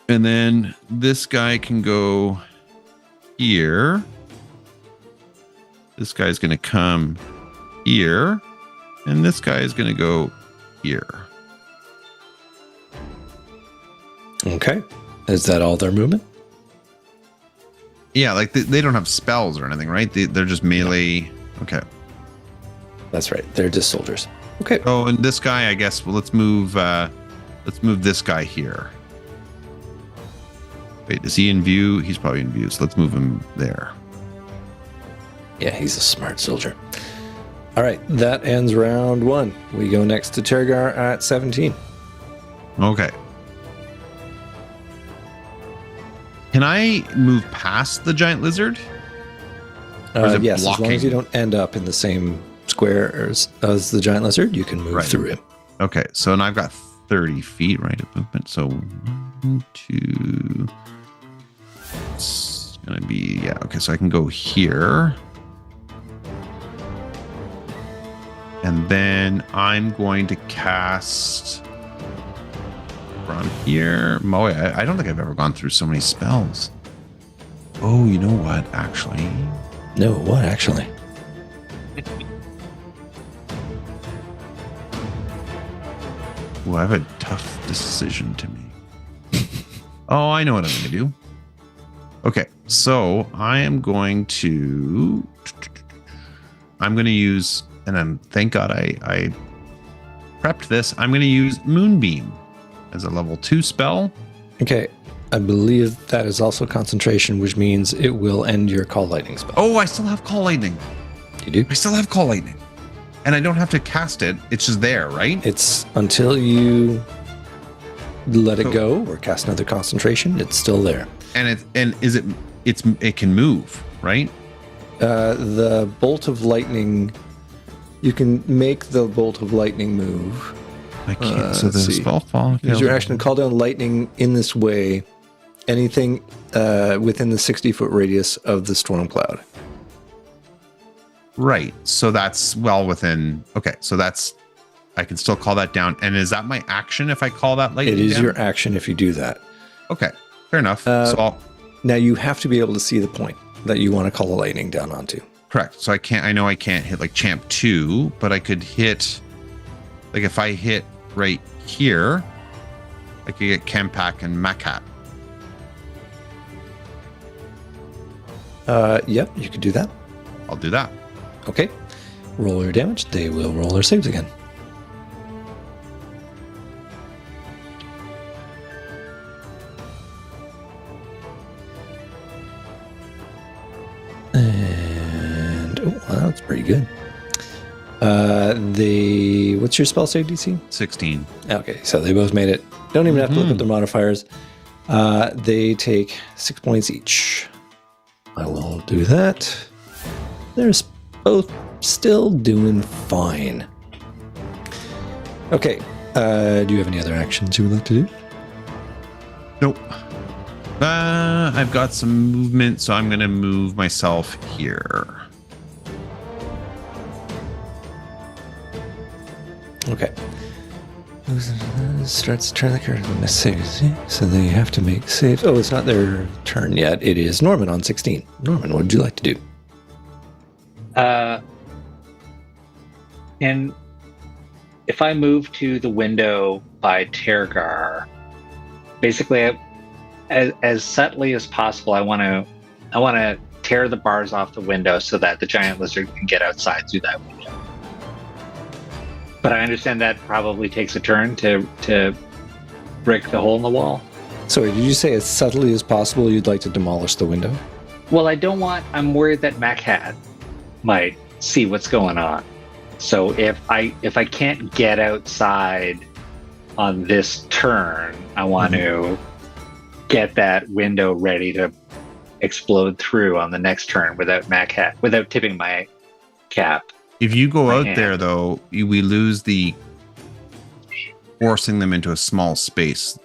And then this guy can go here. This guy's going to come here. And this guy is going to go here. Okay. Is that all their movement? Yeah, like they don't have spells or anything, right? They're just melee. Okay. That's right. They're just soldiers. Okay. Oh, and this guy, I guess. Well, let's move this guy here. Wait, is he in view? He's probably in view. So let's move him there. Yeah, he's a smart soldier. All right. That ends round 1. We go next to Tergar at 17. Okay. Can I move past the giant lizard? Or is it Yes, as long blocking? as you don't end up in the same square as the giant lizard, you can move Right. through him. Okay, so and I've got 30 feet, right, of movement. So 1, 2. It's gonna be okay. So I can go here, and then I'm going to cast from here. Boy, I don't think I've ever gone through so many spells. Oh, you know what? Actually, No, what actually? well, I have a tough decision to make. Oh, I know what I'm going to do. Okay, so I am going to use, and thank God I prepped this. I'm going to use Moonbeam as a level 2 spell. Okay. I believe that is also concentration, which means it will end your call lightning spell. Oh, I still have Call Lightning. You do? I still have Call Lightning. And I don't have to cast it. It's just there, right? It's until you let it go or cast another concentration, it's still there. And it can move, right? The bolt of lightning, you can make the bolt of lightning move. I can't. So the let's see. spell fall. Use your action to call down lightning in this way. Anything within the 60-foot radius of the storm cloud. Right. So that's well within. Okay. So that's. I can still call that down. And is that my action if I call that lightning It is down? your action if you do that. Okay. Fair enough. Now you have to be able to see the point that you want to call the lightning down onto. Correct. So I know I can't hit like Champ 2, but I could hit, like if I hit right here, I could get Kempak and Makat. Yep, you could do that. I'll do that. Okay. Roll your damage. They will roll their saves again. And that's pretty good. What's your spell save DC? 16. Okay, so they both made it. Don't even have to look at their modifiers. They take 6 points each. I will do that. They're both still doing fine. Okay. Do you have any other actions you would like to do? Nope. I've got some movement, so I'm going to move myself here. Okay. Starts to turn the card into saves. So they have to make saves. Oh, it's not their turn yet. It is Norman on 16. Norman, what would you like to do? And if I move to the window by Tergar, basically, as subtly as possible, I want to tear the bars off the window so that the giant lizard can get outside through that window. But I understand that probably takes a turn to break the hole in the wall. Sorry, did you say as subtly as possible you'd like to demolish the window? Well, I'm worried that Makat might see what's going on. So if I can't get outside on this turn, I want to get that window ready to explode through on the next turn without tipping my cap. If you go out there, though, we lose the forcing them into a small space.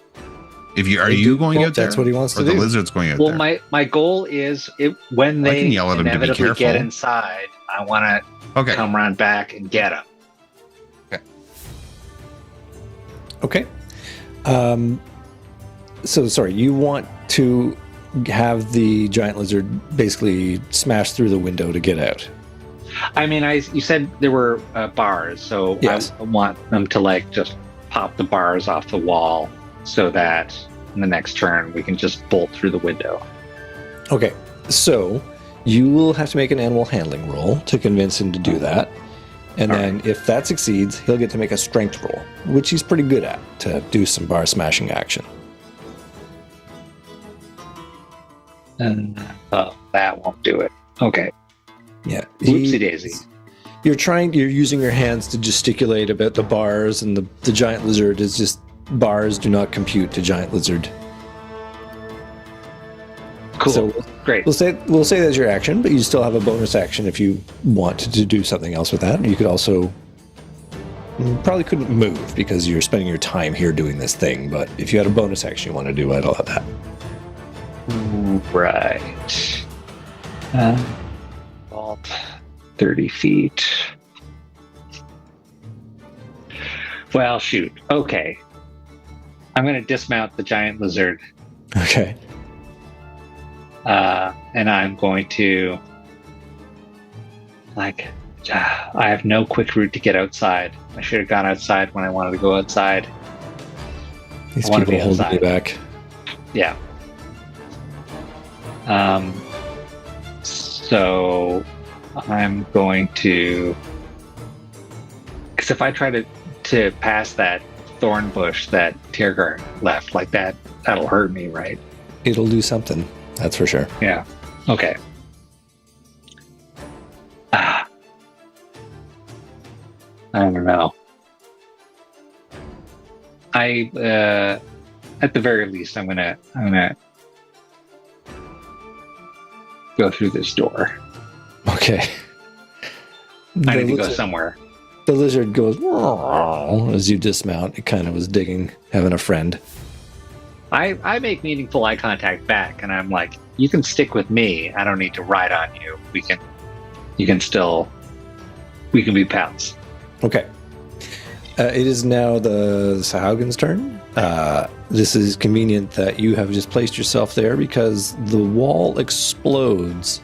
Are you going out there? That's what he wants to do. Or the lizard's going out there? Well, my goal is when they inevitably get inside, I want to come around back and get them. Okay. So, sorry, you want to have the giant lizard basically smash through the window to get out? I mean, you said there were bars, so yes. I want them to just pop the bars off the wall so that in the next turn we can just bolt through the window. Okay, so you will have to make an animal handling roll to convince him to do that. And then if that succeeds, he'll get to make a strength roll, which he's pretty good at, to do some bar smashing action. And that won't do it. Okay. Yeah. Whoopsie daisy. You're using your hands to gesticulate about the bars, and the giant lizard is just, bars do not compute to giant lizard. Cool. So great. We'll say that's your action, but you still have a bonus action if you want to do something else with that. You could also probably couldn't move because you're spending your time here doing this thing, but if you had a bonus action you want to do, I'd allow that. Right. Vault 30 feet. Well, shoot. Okay. I'm going to dismount the giant lizard. Okay. And I'm going to, I have no quick route to get outside. I should have gone outside when I wanted to go outside. These people holding me back. Yeah. So I'm going to, because if I try to pass that thorn bush that Tiergar left, that'll hurt me, right? It'll do something. That's for sure. Yeah. Okay. I don't know. At the very least, I'm gonna go through this door. Okay. I need to go somewhere. The lizard goes as you dismount. It kind of was digging, having a friend. I make meaningful eye contact back, and I'm like, you can stick with me. I don't need to ride on you. We can be pals. Okay. It is now the Sahaugen's turn. This is convenient that you have just placed yourself there because the wall explodes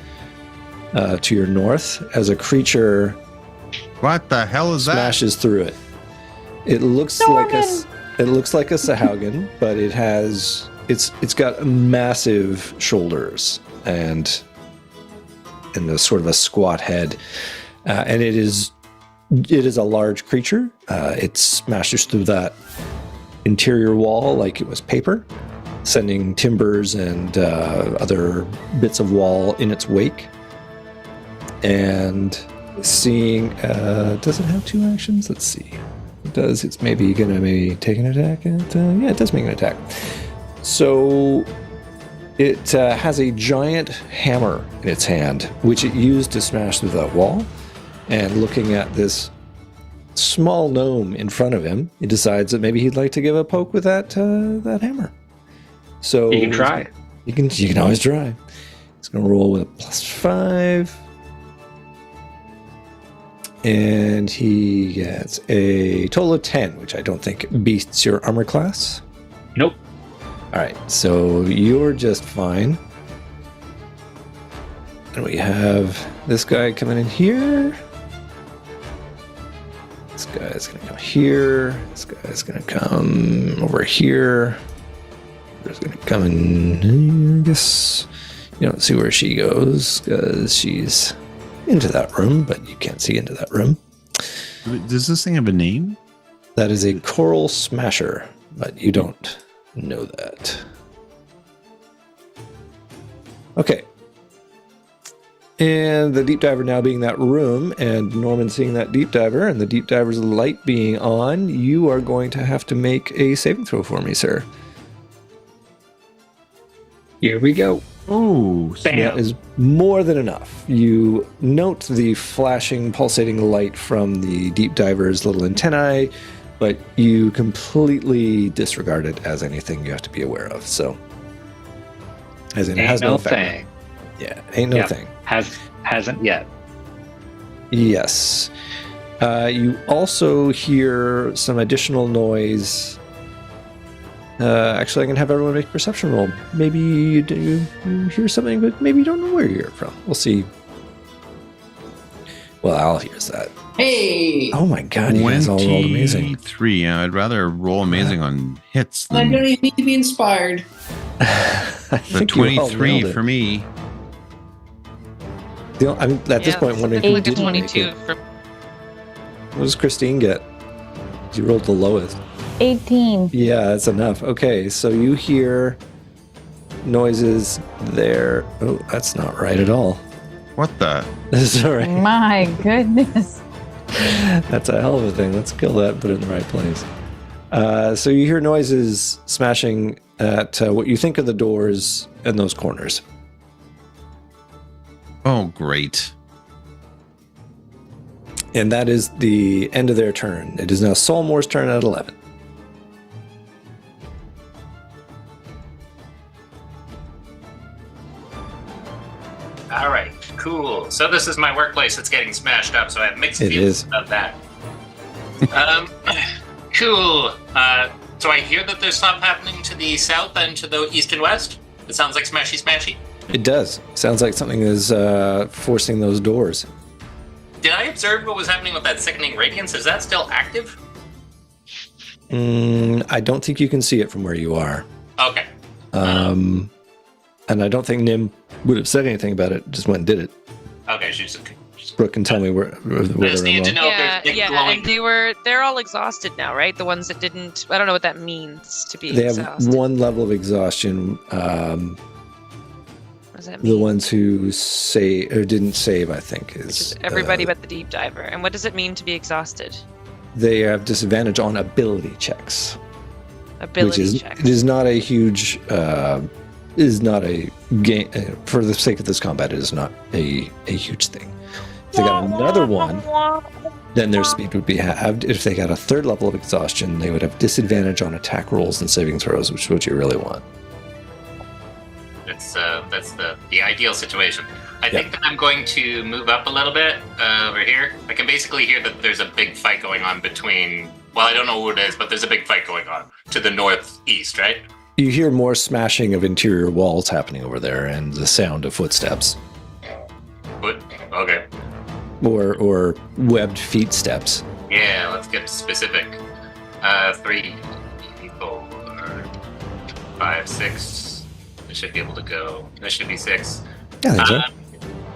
to your north as a creature What the hell is smashes through it. It looks like a Sahaugen, but it's got massive shoulders and a sort of a squat head, and it is a large creature. It smashes through that interior wall like it was paper, sending timbers and other bits of wall in its wake. And seeing, does it have 2 actions? Let's see. It does. It's maybe going to take an attack. Yeah, it does make an attack. So it has a giant hammer in its hand, which it used to smash through that wall. And looking at this small gnome in front of him, he decides that maybe he'd like to give a poke with that hammer. So You can try. You can always try. He's going to roll with a +5. And he gets a total of 10, which I don't think beats your armor class. Nope. All right, so you're just fine. And we have this guy coming in here. This guy's going to come here. This guy's going to come over here. There's going to come in here, I guess. You don't see where she goes because she's into that room, but you can't see into that room. Does this thing have a name? That is a coral smasher, but you don't know that. Okay. And the deep diver now being that room, and Norman seeing that deep diver, and the deep diver's light being on, you are going to have to make a saving throw for me, sir. Here we go. Oh, Bam. That is more than enough. You note the flashing, pulsating light from the deep diver's little antennae, but you completely disregard it as anything you have to be aware of. So, as in, it has no effect. thing. Yeah, ain't no thing. Hasn't yet. Yes. You also hear some additional noise. Actually, I can have everyone make a perception roll. Maybe you hear something, but maybe you don't know where you hear it from. We'll see. Well, Al hears that. Hey! Oh my god, you guys all rolled amazing. 23. I'd rather roll amazing on hits I than don't even need to be inspired. I the think you all 23 nailed it. for me. I mean, at this point, wondering if you like a didn't make 22 it. for What does Christine get? You rolled the lowest. 18. Yeah, that's enough. Okay, so you hear noises there. Oh, that's not right at all. What the? This is all right. My goodness. That's a hell of a thing. Let's kill that and put it in the right place. So you hear noises smashing at what you think are the doors in those corners. Oh, great. And that is the end of their turn. It is now Solmore's turn at 11. All right, cool. So this is my workplace that's getting smashed up, so I have mixed It feelings is. about that. Cool. So I hear that there's stuff happening to the south and to the east and west. It sounds like smashy smashy. It does. Sounds like something is forcing those doors. Did I observe what was happening with that sickening radiance? Is that still active? I don't think you can see it from where you are. Okay. And I don't think Nim would have said anything about it. Just went and did it. Okay, she's Brooke can tell me where I just they're need to in. know if there's big glowing. and they're all exhausted now, right? The ones that didn't. I don't know what that means to be They have exhausted. one level of exhaustion. What does that mean? The ones who didn't save, I think, Which is is everybody but the deep diver. And what does it mean to be exhausted? they have disadvantage on ability checks, Ability which is check. it is not a huge is not a game for the sake of this combat. It is not a huge thing. If they got another one, then their speed would be halved. If they got a third level of exhaustion, they would have disadvantage on attack rolls and saving throws, which is what you really want. That's the ideal situation. I think that I'm going to move up a little bit over here. I can basically hear that there's a big fight going on between Well, I don't know who it is, but there's a big fight going on to the northeast, right? You hear more smashing of interior walls happening over there and the sound of footsteps. Okay. Or webbed feet steps. Yeah, let's get specific. 3, 4, 5, 6. I should be able to go. That should be 6. Yeah, I think so.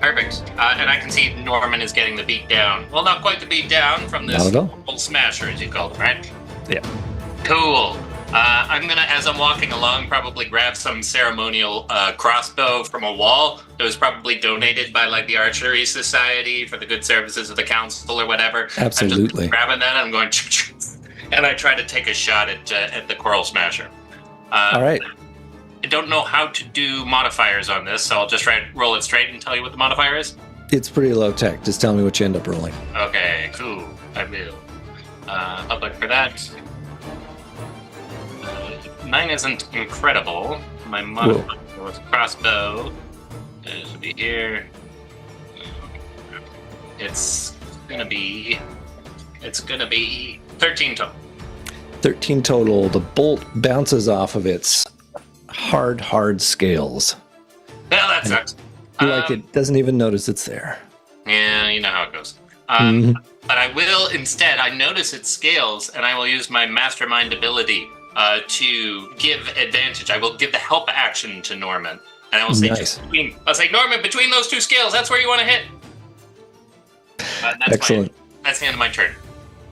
Perfect. And I can see Norman is getting the beat down. Well, not quite the beat down from this Not at all. old smasher, as you call him, right? Yeah. Cool. I'm gonna, as I'm walking along, probably grab some ceremonial crossbow from a wall that was probably donated by like the Archery Society for the good services of the council or whatever. Absolutely. I'm just grabbing that and I'm going, and I try to take a shot at the Coral Smasher. All right. I don't know how to do modifiers on this, so I'll just roll it straight and tell you what the modifier is. It's pretty low tech. Just tell me what you end up rolling. Okay, cool. I will. Public for that. 9 isn't incredible. My modifier was crossbow. It should be here. It's gonna be 13 total. 13 total. The bolt bounces off of its hard scales. Well, that sucks. Like it doesn't even notice it's there. Yeah, you know how it goes. But I will instead, I notice its scales, and I will use my mastermind ability to give advantage. I will give the help action to Norman. And I will say, Nice. I'll say, Norman, between those two scales, that's where you want to hit. That's Excellent. That's the end of my turn.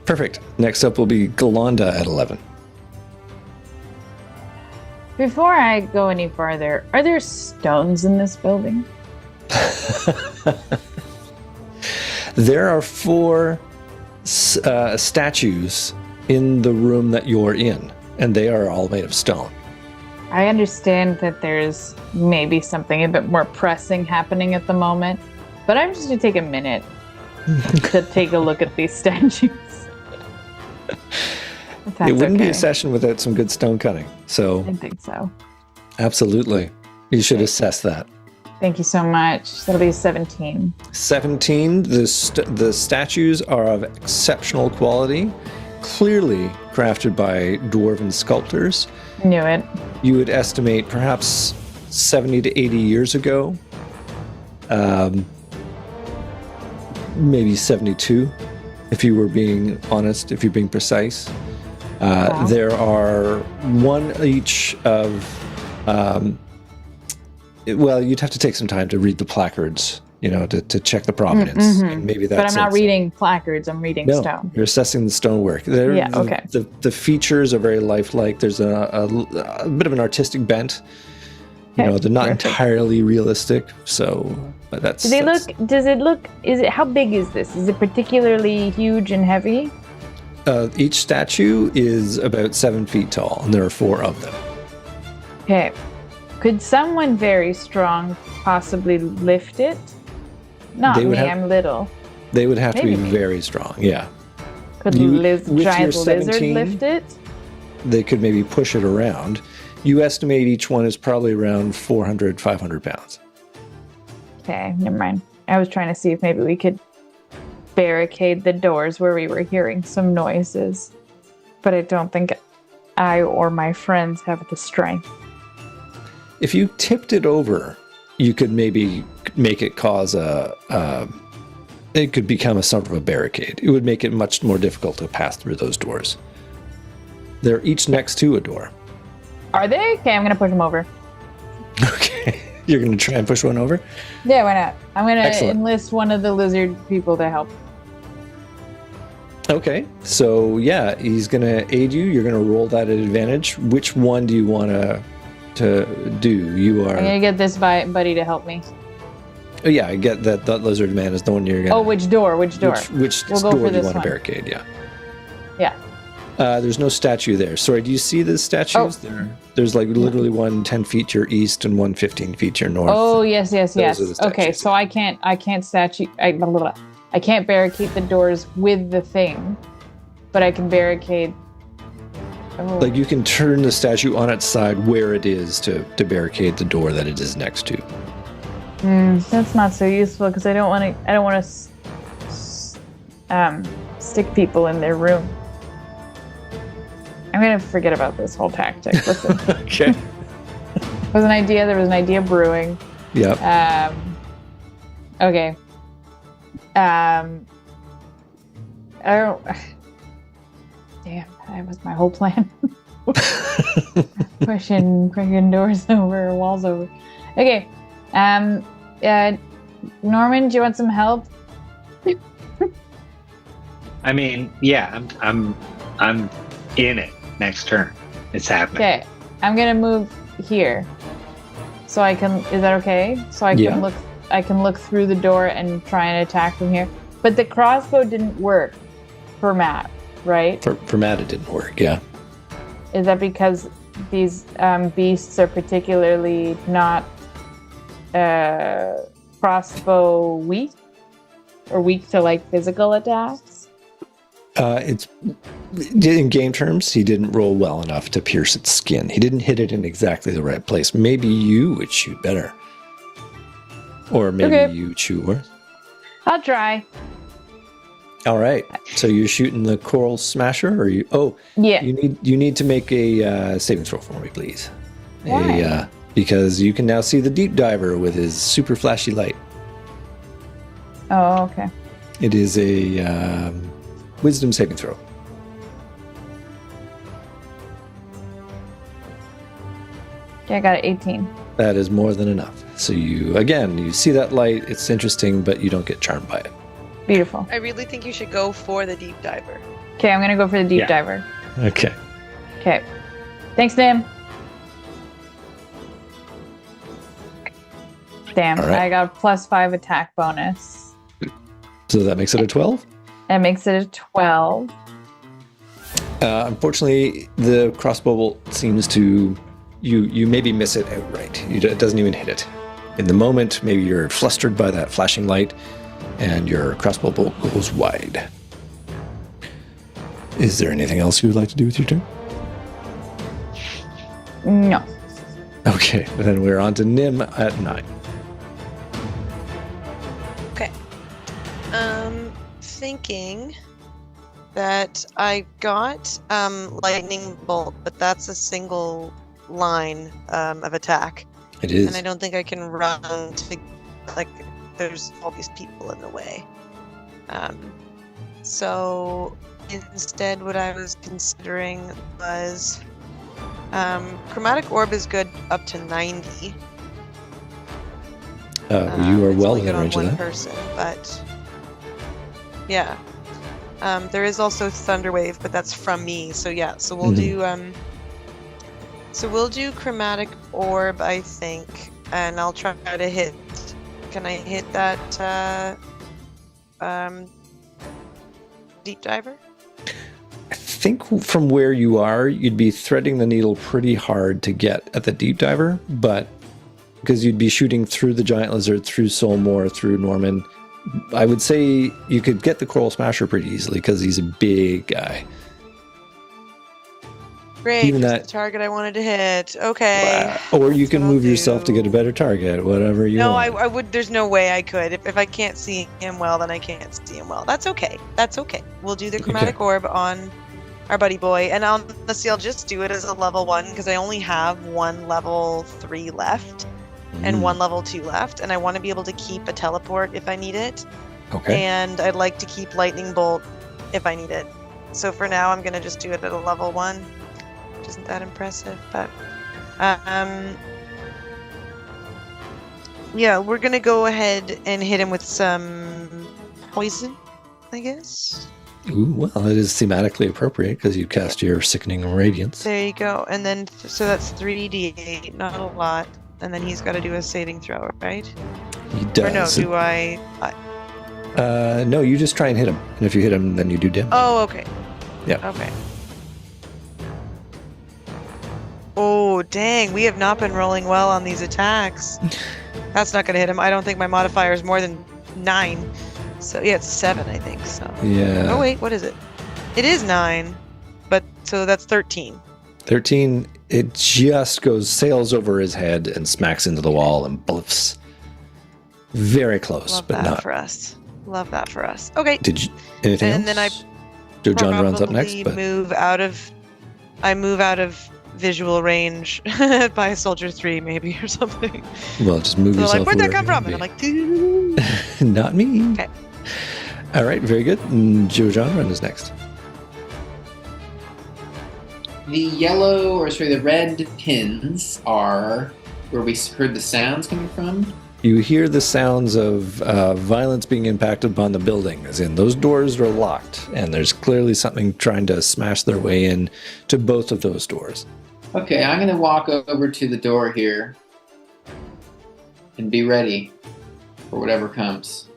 Perfect. Next up will be Galanda at 11. Before I go any farther, are there stones in this building? There are 4 statues in the room that you're in, and they are all made of stone. I understand that there's maybe something a bit more pressing happening at the moment, but I'm just going to take a minute to take a look at these statues. It wouldn't be a session without some good stone cutting. So, I think so. absolutely. You should assess that. Thank you so much. That'll be 17. 17, the statues are of exceptional quality, clearly crafted by dwarven sculptors. Knew it. You would estimate perhaps 70 to 80 years ago. Maybe 72, if you were being honest, if you're being precise. Wow. There are one each of... well, you'd have to take some time to read the placards, to check the provenance. And maybe that's. But I'm not reading placards. I'm reading stone. You're assessing the stonework. Okay. The features are very lifelike. There's a bit of an artistic bent. Okay, they're not perfect. entirely realistic. So, but that's. How big is this? Is it particularly huge and heavy? Each statue is about 7 feet tall, and there are 4 of them. Okay. Could someone very strong possibly lift it? Not me, I'm little. They would have to be Maybe me. very strong, yeah. Could with your giant lizard 17, lift it? They could maybe push it around. You estimate each one is probably around 400, 500 pounds. Okay, never mind. I was trying to see if maybe we could barricade the doors where we were hearing some noises. But I don't think I or my friends have the strength. If you tipped it over, you could maybe make it cause it could become a sort of a barricade. It would make it much more difficult to pass through those doors. They're each next to a door. Are they? Okay, I'm going to push them over. Okay. You're going to try and push one over? Yeah, why not? I'm going to Excellent. enlist one of the lizard people to help. Okay. So, yeah, he's going to aid you. You're going to roll that at advantage. Which one do you want to do? You are... I'm going to get this buddy to help me. Oh, yeah, I get that lizard man is the one you're going to... Oh, which door? Which We'll go door for do you this want one. to barricade? Yeah. Yeah. There's no statue there. Sorry, do you see the statues there? There's like literally one 10 feet to your east and one 15 feet to your north. Oh, yes. Those are the Okay, statues. so I can't barricade the doors with the thing, but I can barricade. Oh. Like you can turn the statue on its side where it is to barricade the door that it is next to. That's not so useful because I don't want to stick people in their room. I'm gonna forget about this whole tactic. Listen, Okay. there was an idea brewing. Yep. Okay. I don't. Damn, that was my whole plan. Pushing doors over, walls over. Okay. Norman, do you want some help? I mean, yeah, I'm in it next turn. It's happening. Okay, I'm gonna move here, so I can. Is that okay? So I can look. I can look through the door and try and attack from here. But the crossbow didn't work for Matt, right? For Matt, it didn't work. Yeah. Is that because these beasts are particularly not crossbow weak, or weak to like physical attacks? It's in game terms, he didn't roll well enough to pierce its skin. He didn't hit it in exactly the right place. Maybe you would shoot better, or maybe you shoot worse. I'll try. All right. So you're shooting the coral smasher, or you? Oh, Yeah. You need to make a saving throw for me, please. Why? Because you can now see the deep diver with his super flashy light. Oh, okay. It is a wisdom saving throw. Okay, I got an 18. That is more than enough. So you see that light. It's interesting, but you don't get charmed by it. Beautiful. I really think you should go for the deep diver. Okay, I'm gonna go for the deep Yeah. diver. Okay. Okay. Thanks, Nim. Damn, All right. I got a +5 attack bonus. So that makes it a 12. That makes it a 12. Unfortunately, the crossbow bolt seems to you maybe miss it outright. It doesn't even hit it. In the moment, maybe you're flustered by that flashing light, and your crossbow bolt goes wide. Is there anything else you would like to do with your turn? No. Okay, then we're on to Nim at 9. Okay. Thinking that I got lightning bolt, but that's a single line of attack, It is. and I don't think I can run to like. There's all these people in the way. So instead, what I was considering was chromatic orb is good up to 90. You are It's well only in good the on range of one that. person, but yeah. There is also Thunderwave, but that's from me. So yeah, so we'll do chromatic orb, I think, and I'll try to hit. Can I hit that deep diver? I think from where you are, you'd be threading the needle pretty hard to get at the deep diver, but because you'd be shooting through the giant lizard, through Soulmore, through Norman, I would say you could get the coral smasher pretty easily because he's a big guy. Great, Even just that- the target I wanted to hit. Okay. Or you That's can what I'll move yourself to do. get a better target, whatever you No, want. I would. There's no way I could. If I can't see him well, then I can't see him well. That's okay. That's okay. We'll do the chromatic orb on our buddy boy, and honestly, I'll just do it as a level 1 because I only have one level 3 left and one level 2 left, and I want to be able to keep a teleport if I need it, Okay. and I'd like to keep lightning bolt if I need it. So for now, I'm gonna just do it at a level 1, which isn't that impressive, but yeah, we're gonna go ahead and hit him with some poison, I guess. Ooh, well, it is thematically appropriate because you cast your sickening radiance. There you go. And then, so that's 3d8, not a lot. And then he's got to do a saving throw, right? He Or no, does. do I? No, you just try and hit him. And if you hit him, then you do damage. Oh, okay. Yeah. Okay. Oh, dang. We have not been rolling well on these attacks. That's not going to hit him. I don't think my modifier is more than 9. So, yeah, it's 7, I think. So. Yeah. Oh, wait. What is it? It is 9. But, so that's 13. 13, it just sails over his head and smacks into the wall and bliffs. Very close, Love but that not. for us. Love that for us. Okay. Did you, anything And else? then I Joe John runs up next, probably but move out of I move out of visual range by soldier 3 maybe or something. Well, just move They're yourself. like, where'd that wherever come you from? can And I'm be. like, "Doo." Not me. Okay. All right, very good. Joe John Run is next. The red pins are where we heard the sounds coming from. You hear the sounds of violence being impacted upon the building, as in those doors are locked, and there's clearly something trying to smash their way in to both of those doors. Okay, I'm going to walk over to the door here and be ready for whatever comes.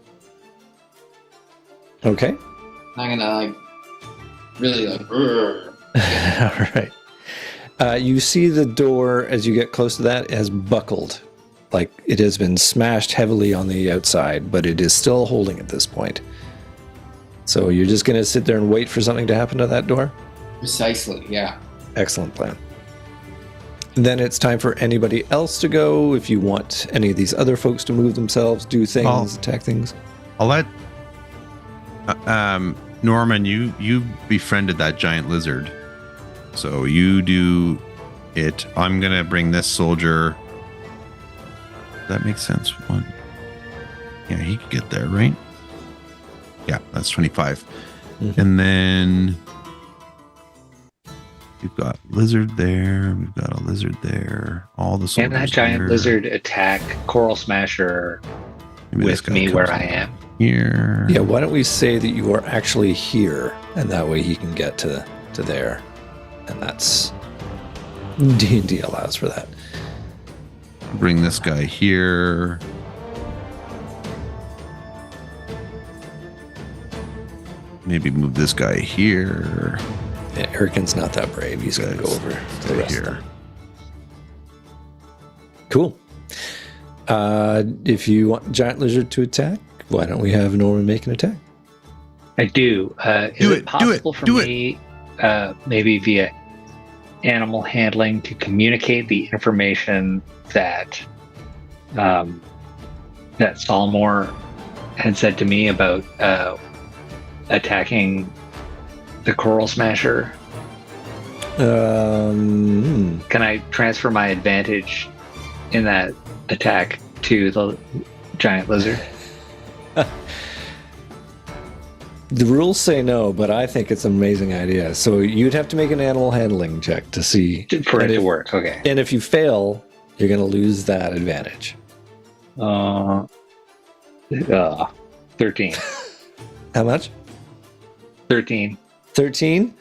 Okay. I'm going to really "Rrr." All right. You see the door, as you get close to that, has buckled. Like it has been smashed heavily on the outside, but it is still holding at this point. So you're just going to sit there and wait for something to happen to that door? Precisely, yeah. Excellent plan. Then it's time for anybody else to go. If you want any of these other folks to move themselves, do things, attack things. I'll let Norman, you befriended that giant lizard. So you do it. I'm going to bring this soldier. That makes sense. One. Yeah, he could get there, right? Yeah, that's 25. Mm-hmm. And then we've got lizard there. We've got a lizard there. All the soldiers. Can that giant here. lizard attack Coral Smasher Maybe this with guy me comes where in I am? Here. Yeah, why don't we say that you are actually here, and that way he can get to there. And that's... D&D allows for that. Bring this guy here. Maybe move this guy here. Yeah, Hurricane's not that brave. He's going to go over to the rest here. of them. Cool. If you want Giant Lizard to attack, why don't we have Norman make an attack? I do. Is it possible for me, maybe via animal handling, to communicate the information that that Salmore had said to me about attacking the Coral Smasher? Can I transfer my advantage in that attack to the giant lizard? The rules say no, but I think it's an amazing idea. So you'd have to make an animal handling check to see For it to work, okay. And if you fail, you're going to lose that advantage. 13. How much? 13. 13?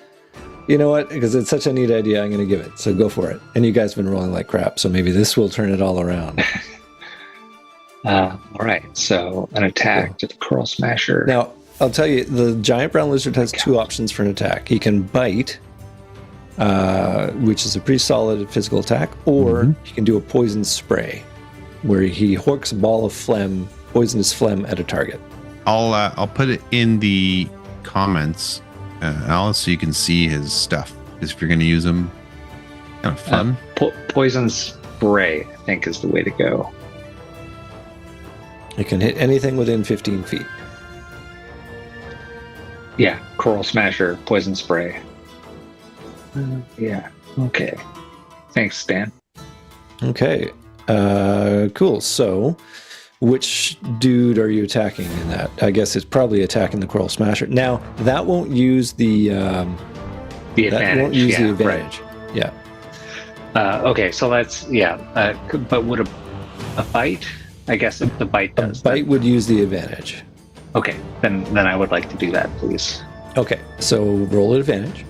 You know what? Because it's such a neat idea, I'm going to give it. So go for it. And you guys have been rolling like crap, so maybe this will turn it all around. All right, so an attack to the Coral Smasher. Now, I'll tell you, the giant brown lizard has two options for an attack. He can bite, which is a pretty solid physical attack, or he can do a poison spray, where he horks a ball of phlegm, poisonous phlegm at a target. I'll put it in the comments, Alice, so you can see his stuff. Because if you're going to use him, kind of fun. Poison spray, I think, is the way to go. It can hit anything within 15 feet. Yeah, Coral Smasher, poison spray. Yeah, okay. Thanks, Dan. Okay, cool. So, which dude are you attacking in that? I guess it's probably attacking the Coral Smasher. Now, that won't use the advantage. That won't use the right. advantage. Yeah. Okay, so that's, but would a bite? I guess if the bite does. A bite would use the advantage. Okay, then I would like to do that, please. Okay, so roll an advantage.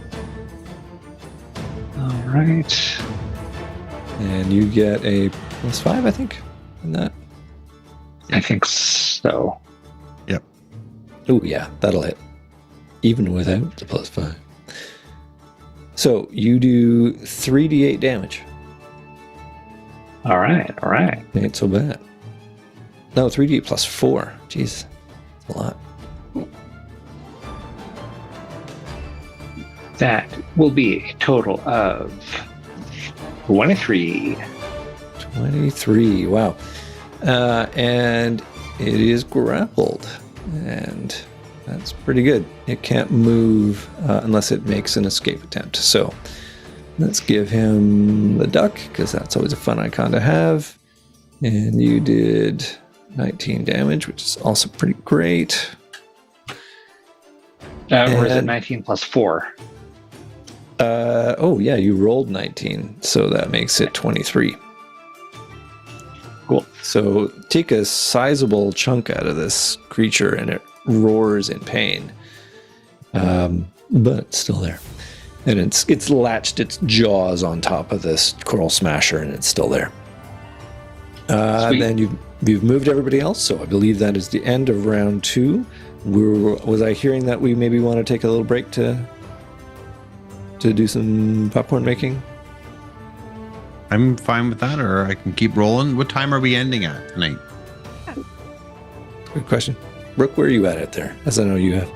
All right. And you get a +5, I think, in that. I think so. Yep. Oh, yeah, that'll hit. Even without the +5. So you do 3d8 damage. All right. Ain't so bad. No, 3d8 +4. Jeez, that's a lot. That will be a total of 23. 23, wow. And it is grappled. And that's pretty good. It can't move unless it makes an escape attempt. So Let's give him the duck, because that's always a fun icon to have. And you did 19 damage, which is also pretty great. Or is it 19 plus 4? Oh, yeah, you rolled 19, so that makes it 23. Cool. So take a sizable chunk out of this creature, and it roars in pain. But it's still there. And it's latched its jaws on top of this coral smasher, and it's still there. Then you've moved everybody else, so I believe that is the end of round 2. Was I hearing that we maybe want to take a little break to do some popcorn making? I'm fine with that, or I can keep rolling. What time are we ending at tonight? Good question. Brooke, where are you at there? As I know you have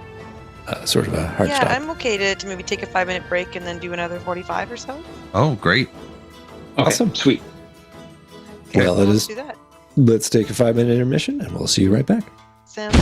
sort of a hard Yeah, stop. I'm okay to maybe take a 5-minute break and then do another 45 or so. Oh, great. Okay, Awesome. sweet. Well, Let's do that. let's take a 5-minute intermission, and we'll see you right back. Sounds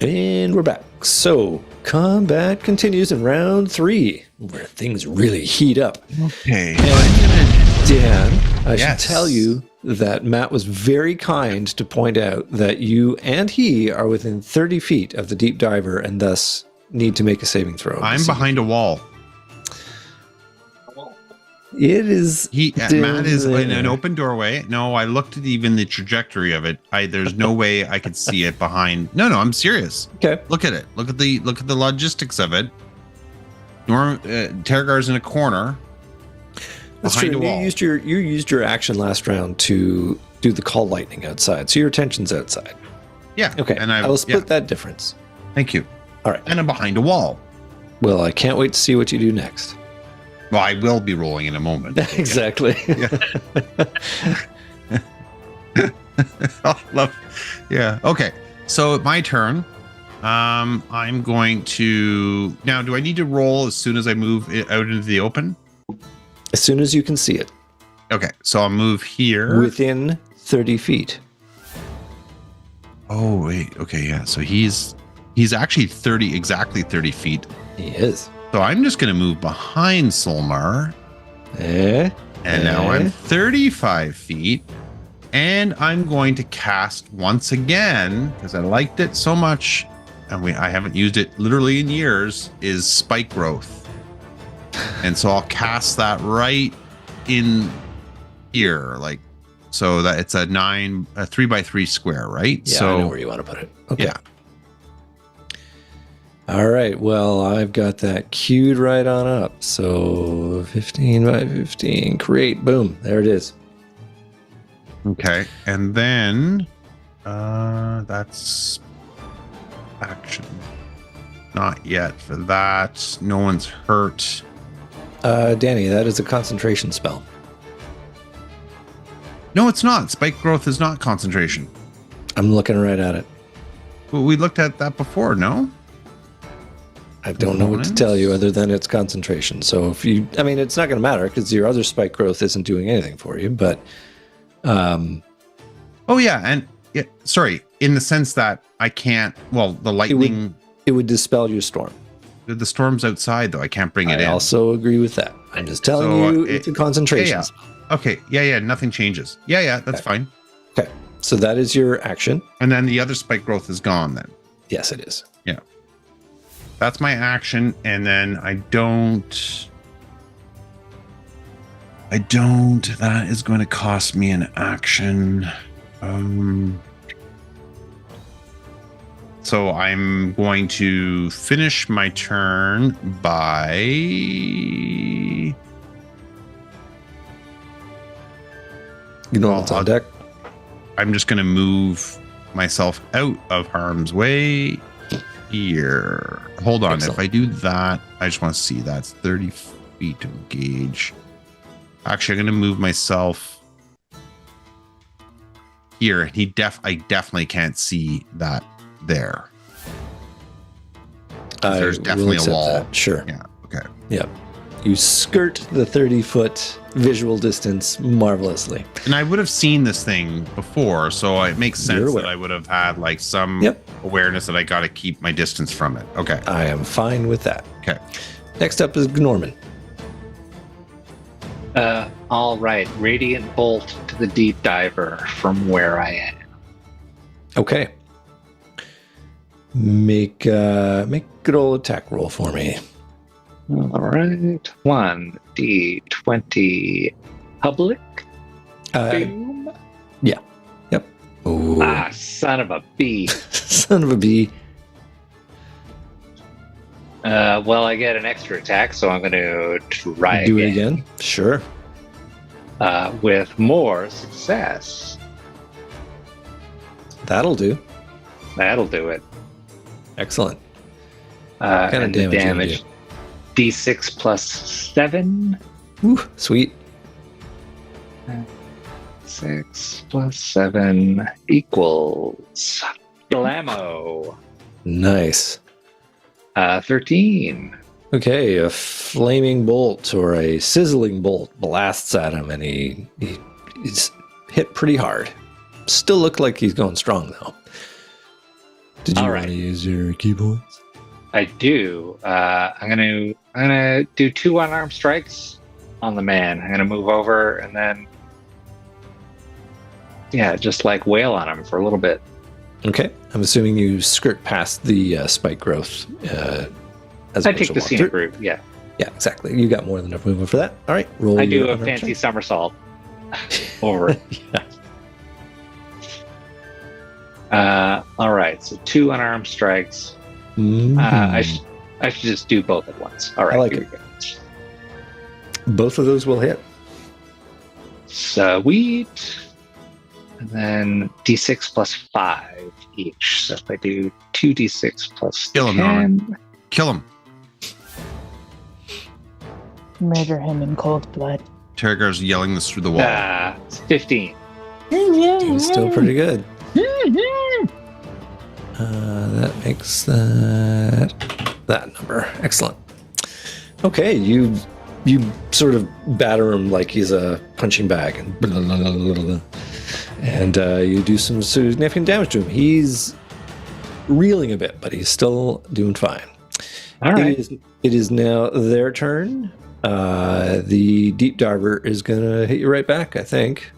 And we're back. So, combat continues in round 3, where things really heat up. Okay. Dan, I Yes. should tell you that Matt was very kind to point out that you and he are within 30 feet of the deep diver and thus need to make a saving throw. I'm behind a wall. It is. Matt is in an open doorway. No, I looked at even the trajectory of it. There's no way I could see it behind. No, I'm serious. Okay. Look at it. Look at the logistics of it. Tergar's in a corner. That's behind true. a wall. You used your action last round to do the call lightning outside, so your attention's outside. Yeah. Okay. And I will split that difference. Thank you. All right. And I'm behind a wall. Well, I can't wait to see what you do next. Well, I will be rolling in a moment. Exactly. Yeah. Okay. So my turn. I'm going to now. Do I need to roll as soon as I move it out into the open? As soon as you can see it. Okay. So I'll move here Within 30 feet. Oh wait. Okay. Yeah. So he's actually exactly 30 feet. He is. So I'm just going to move behind Solmar. And now I'm 35 feet. And I'm going to cast once again, because I liked it so much, and I haven't used it literally in years, is Spike Growth. And so I'll cast that right in here. So that it's a 3x3 square, right? Yeah, so I know where you want to put it. Okay. Yeah. All right. Well, I've got that queued right on up. So 15 by 15. Great. Boom. There it is. Okay. And then that's action. Not yet for that. No one's hurt. Danny, that is a concentration spell. No, it's not. Spike Growth is not concentration. I'm looking right at it. Well, we looked at that before, no? I don't know what to tell you other than it's concentration. So it's not going to matter because your other spike growth isn't doing anything for you, but oh yeah, and sorry, in the sense that I can't, the lightning it would dispel your storm. The storm's outside though. I can't bring it in. I also agree with that. I'm just telling you it's a concentration. Yeah. Okay. Yeah, nothing changes. Yeah, that's fine. Okay. So that is your action. And then the other spike growth is gone then. Yes, it is. Yeah. That's my action, and then I don't. That is going to cost me an action. So I'm going to finish my turn by. You know what's on deck? I'm just going to move myself out of harm's way here. Hold on. Excellent. If I do that, I just want to see that's 30 feet to engage. Actually, I'm going to move myself here. I definitely can't see that there. There's definitely a wall. That. Sure. Yeah. Okay. Yep. You skirt the 30-foot visual distance marvelously. And I would have seen this thing before, so it makes You're sense aware. that I would have had like some awareness that I got to keep my distance from it. Okay. I am fine with that. Okay. Next up is Norman. All right. Radiant bolt to the deep diver from where I am. Okay. Make good old attack roll for me. All right. 1d20 public. Boom. Yeah. Yep. Ooh. Son of a bee. Son of a bee. Well, I get an extra attack, so I'm going to try Do it again. Sure. With more success. That'll do. That'll do it. Excellent. What kind of damage? D6 plus 7. Ooh, sweet. 6 plus 7 equals blammo. Nice. 13. Okay, a flaming bolt or a sizzling bolt blasts at him, and he's hit pretty hard. Still look like he's going strong, though. Did you All want right. to use your key points? I do. I'm gonna do 2 unarmed strikes on the man. I'm gonna move over and then, just like wail on him for a little bit. Okay. I'm assuming you skirt past the spike growth. As I opposed take to the walk scenic through. route. Yeah, Yeah, exactly. You got more than enough movement for that. All right. Roll. I do your a unarmed fancy strike. somersault over. Yeah. All right. So 2 unarmed strikes. Mhm. I should just do both at once. All right. I like here it. we go. Both of those will hit. Sweet. And then d6 plus 5 each. So if I do 2d6 plus Kill him, 10. Norman. Kill him. Murder him in cold blood. Terragar's yelling this through the wall. It's 15. It's still pretty good. That makes that number. Excellent. Okay, you sort of batter him like he's a punching bag, and blah, blah, blah, blah, blah. And you do some significant damage to him. He's reeling a bit, but he's still doing fine. All right. It is now their turn. The deep diver is going to hit you right back, I think.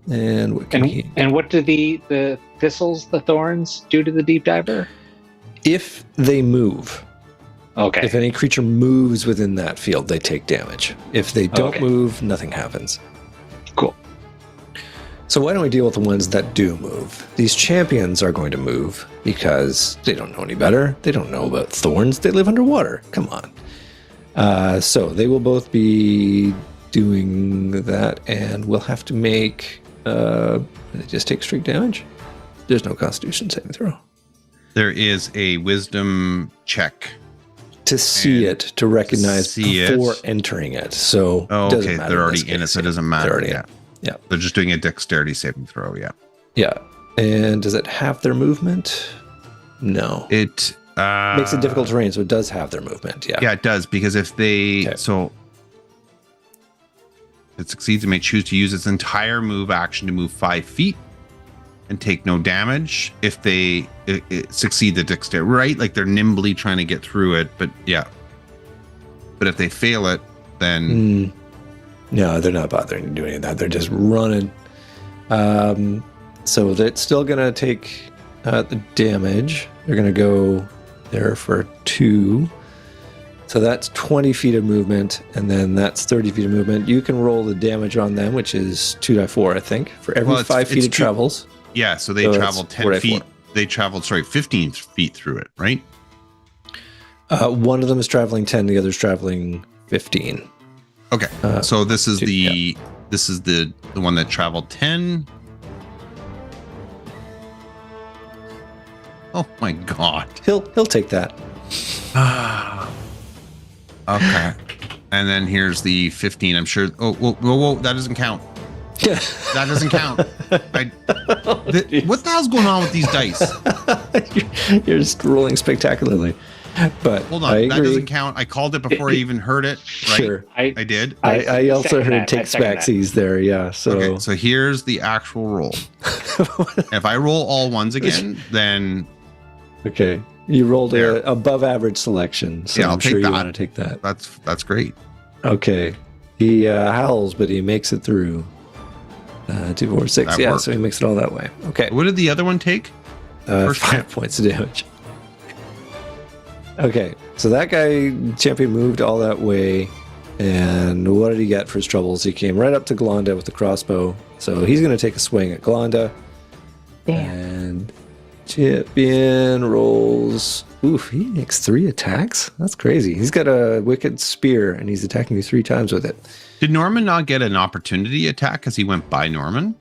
And what can he? And what do the thistles, the thorns, do to the deep diver? If they move, Okay. if any creature moves within that field, they take damage. If they don't Okay. move, nothing happens. Cool. So why don't we deal with the ones that do move? These champions are going to move because they don't know any better. They don't know about thorns. They live underwater. Come on. So they will both be doing that, and we'll have to make. They just take straight damage. There's no Constitution saving throw. There is a wisdom check. To see And it, to recognize see it. before entering it. So Oh, doesn't okay. matter They're in this already in it, case. so it doesn't They're matter. already in. Yeah. Yeah. They're just doing a dexterity saving throw. Yeah. Yeah. And does it have their movement? No. It Makes it difficult terrain, so it does have their movement. Yeah. Yeah, it does, because if they Okay. so if it succeeds, it may choose to use its entire move action to move 5 feet and take no damage. If they it succeed the dexterity, right? Like they're nimbly trying to get through it, but yeah. But if they fail it, then No, they're not bothering to do any of that. They're just running. So that's still going to take the damage. They're going to go there for 2. So that's 20 feet of movement, and then that's 30 feet of movement. You can roll the damage on them, which is 2d4, I think, for every Well, 5 feet it's it travels. yeah, so they So traveled that's 10 4d4. feet. They traveled 15 feet through it, right? One of them is traveling 10, the other's traveling 15. Okay. So this is 2, the one that traveled 10. Oh my god. He'll take that. Okay. And then here's the 15. I'm sure. Oh, whoa, that doesn't count. That doesn't count. What the hell's going on with these dice? You're just rolling spectacularly. But Hold I on, that agree. doesn't count. I called it before I even heard it. Right? Sure. I did. I also second heard that. I takes second that. backsies there, yeah. So, Okay, so here's the actual roll. If I roll all ones again, then okay. You rolled There. a above average selection, so Yeah, I'll I'm sure take you that. want to take that. that's great. Okay. He howls, but he makes it through. 2, 4, 6. That Yeah, worked. so he makes it all that way. Okay. What did the other one take? First 5 points of damage. Okay, so that guy, champion, moved all that way. And what did he get for his troubles? He came right up to Glonda with the crossbow. So he's going to take a swing at Glonda. Damn. And champion rolls. Oof, he makes 3 attacks? That's crazy. He's got a wicked spear, and he's attacking you 3 times with it. Did Norman not get an opportunity attack as he went by Norman?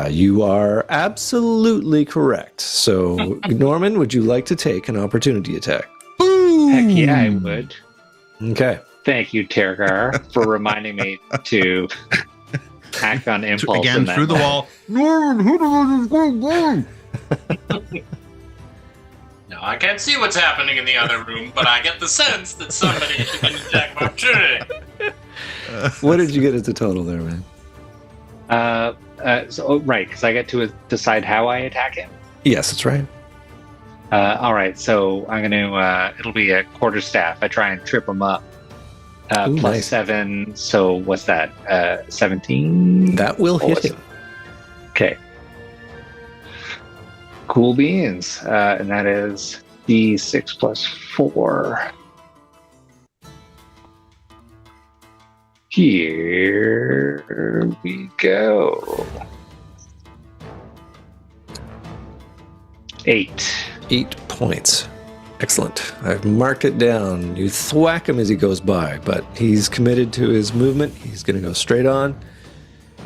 You are absolutely correct. So, Norman, would you like to take an opportunity attack? Boom! Heck yeah, I would. Okay. Thank you, Tergar, for reminding me to act on impulse. Again, in that through the moment. wall. Norman, who the fuck is going? No, I can't see what's happening in the other room, but I get the sense that somebody is going to attack my opportunity. What did you get as the total there, man? Right, because I get to decide how I attack him. Yes, that's right. All right, so I'm gonna. It'll be a quarterstaff. I try and trip him up. Ooh, Plus nice. 7. So what's that? 17. That will hit him. Okay. Cool beans. And that is D6 plus 4. Here we go. 8. 8 points. Excellent. I've marked it down. You thwack him as he goes by, but he's committed to his movement. He's going to go straight on.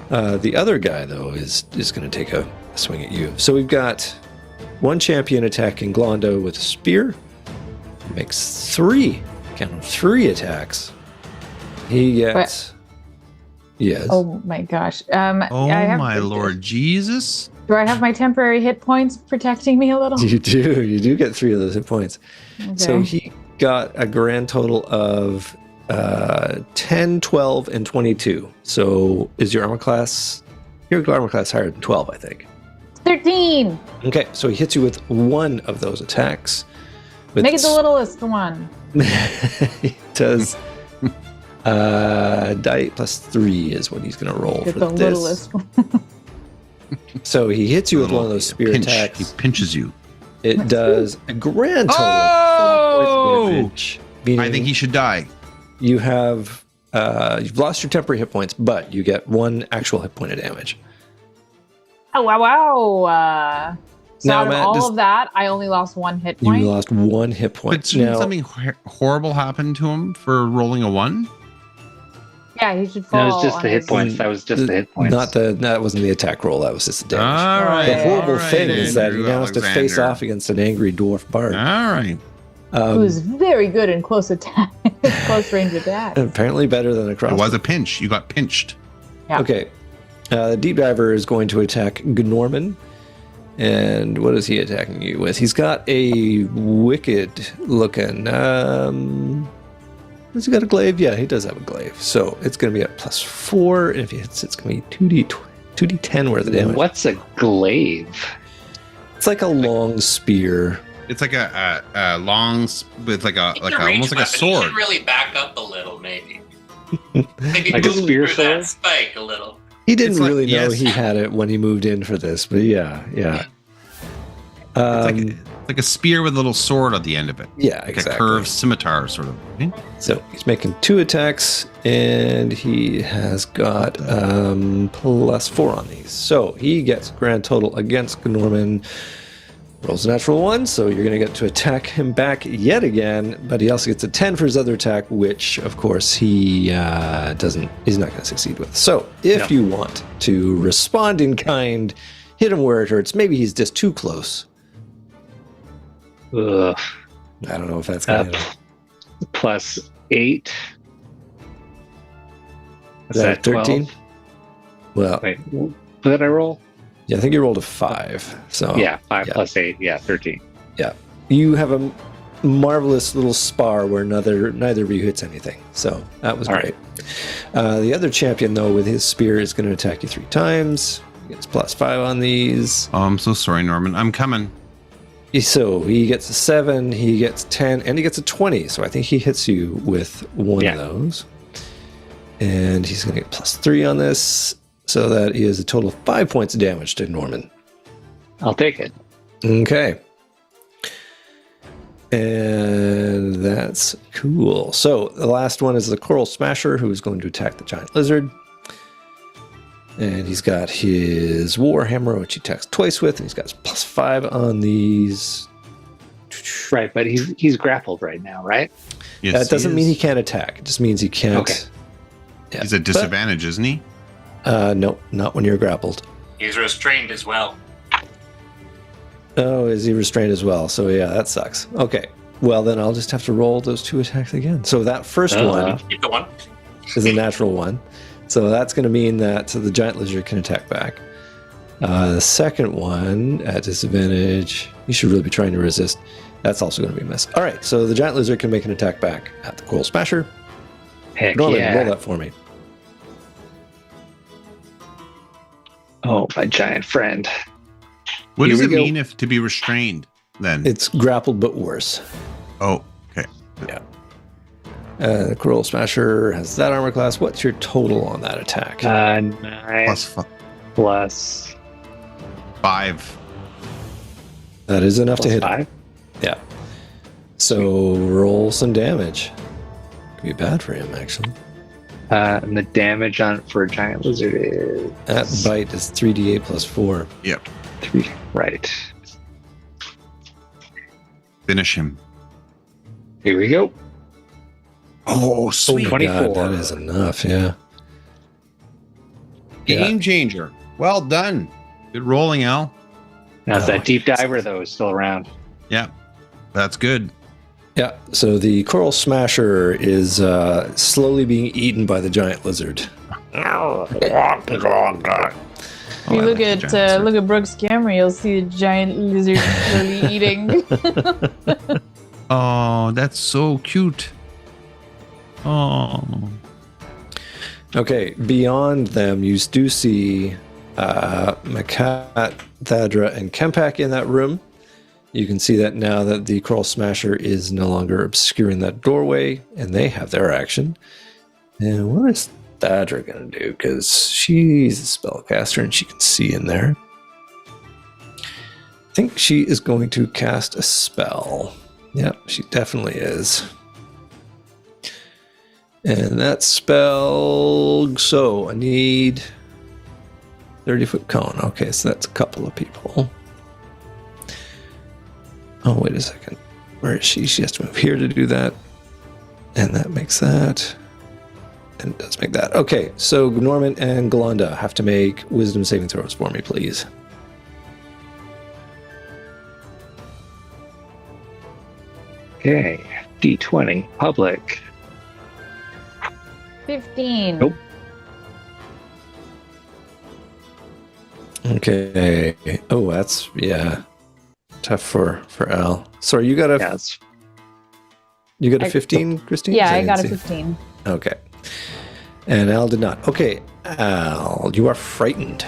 The other guy, though, is going to take a swing at you. So we've got one champion attacking Glondo with a spear. He makes 3. Count them, 3 attacks. He gets... Yes. Oh my gosh. Oh my Lord Jesus. Do I have my temporary hit points protecting me a little? You do. You do get 3 of those hit points. Okay. So he got a grand total of 10, 12, and 22. So is your armor class higher than 12, I think. 13. Okay, so he hits you with 1 of those attacks. Make it the littlest one. He does die plus 3 is what he's going to roll Get for the this. littlest one. So he hits you with one of those spear attacks. He pinches you. It does a grand total Oh! of 4 points damage. Meaning I think he should die. you have you've lost your temporary hit points, but you get 1 actual hit point of damage. Oh, wow. So Now, out of Matt, all of that, I only lost 1 hit point. You lost 1 hit But point. shouldn't Now, something horrible happen to him for rolling a 1? Yeah, he should fall. That was just on the hit his- points. That was just the hit points. that wasn't the attack roll. That was just the damage. All right. The horrible all right, thing is that he Andrew now has to face Alexander. off against an angry dwarf bard. All right. Who's very good in close attack, close range attack. Apparently better than a It crossbow. was a pinch. You got pinched. Yeah. Okay. The deep diver is going to attack Gnorman. And what is he attacking you with? He's got a wicked looking. Has he got a glaive? Yeah, he does have a glaive. So it's going to be at plus 4. And if he hits, it's going to be 2d10 worth of damage. What's a glaive? It's like a long spear. It's like a long with like a It's like a ranged almost like a weapon. You sword. should really back up a little, maybe. Maybe Like a boom spear through that sword? spike a little. He didn't It's like- really know yes. he had it when he moved in for this, but yeah. It's like a spear with a little sword at the end of it. Yeah, Like exactly. a curved scimitar sort of. Right? So he's making 2 attacks, and he has got plus 4 on these. So he gets a grand total against Gnorman. Rolls a natural 1, so you're going to get to attack him back yet again, but he also gets a 10 for his other attack, which, of course, he's not going to succeed with. So if you want to respond in kind, hit him where it hurts. Maybe he's just too close. Ugh. I don't know if that's going to hit him. Plus 8. Is that 13? Well, Wait, what did I roll? yeah, I think you rolled a 5. So Yeah, 5 yeah. plus 8. Yeah, 13. You have a marvelous little spar where neither of you hits anything. So that was All great. The other champion, though, with his spear is going to attack you 3 times. He gets plus 5 on these. Oh, I'm so sorry, Norman. I'm coming. So he gets a 7, he gets 10, and he gets a 20. So I think he hits you with one Yeah. of those. And he's going to get plus 3 on this. So that is a total of 5 points of damage to Norman. I'll take it. Okay. And that's cool. So the last one is the Coral Smasher, who is going to attack the giant lizard. And he's got his Warhammer, which he attacks twice with, and he's got his plus 5 on these. Right, but he's grappled right now, right? Yes, That doesn't mean he is. can't attack. It just means he can't. Okay. Yeah. He's at disadvantage, isn't he? No, not when you're grappled. He's restrained as well. Oh, is he restrained as well? So yeah, that sucks. Okay. Well, then I'll just have to roll those 2 attacks again. So that first one Keep going. is a natural 1. So that's going to mean that the giant lizard can attack back. The second one at disadvantage, you should really be trying to resist. That's also going to be a miss. All right, so the giant lizard can make an attack back at the Coral Smasher. Heck Norman, yeah. roll that for me. Oh, my giant friend. What Here does we it go. mean if to be restrained? then? It's grappled, but worse. Oh, okay. Yeah. The Coral Smasher has that armor class. What's your total on that attack? 9 Plus plus 5. That is enough to plus hit 5. him. Yeah. So roll some damage. Could be bad for him, actually. And the damage on for a giant lizard is That bite is 3d8 plus 4. Yep. 3. Right. Finish him. Here we go. Oh, sweet. Oh my God, 24. that is enough, yeah. Game changer. Well done. Good rolling, Al. Now, Oh, that deep diver, though, is still around. Yeah. That's good. Yeah, so the Coral Smasher is slowly being eaten by the giant lizard. If you look at Brooke's camera, you'll see the giant lizard slowly eating. Oh, that's so cute. Oh. Okay, beyond them, you do see Makat, Thadra, and Kempak in that room. You can see that now that the Coral Smasher is no longer obscuring that doorway, and they have their action. And what is Thadra going to do? Because she's a spellcaster and she can see in there. I think she is going to cast a spell. Yeah, she definitely is. And that spell, so I need 30-foot cone. Okay, so that's a couple of people. Oh, wait a second. Where is she? She has to move here to do that. And that makes that. And it does make that. Okay, so Norman and Galanda have to make wisdom saving throws for me, please. Okay. D20. Public. 15. Nope. Okay. Oh, that's, yeah. Tough for Al. Sorry, you got a Yeah, it's you got a 15, Christine? Yeah, I didn't got a see. 15. Okay. And Al did not. Okay, Al, you are frightened.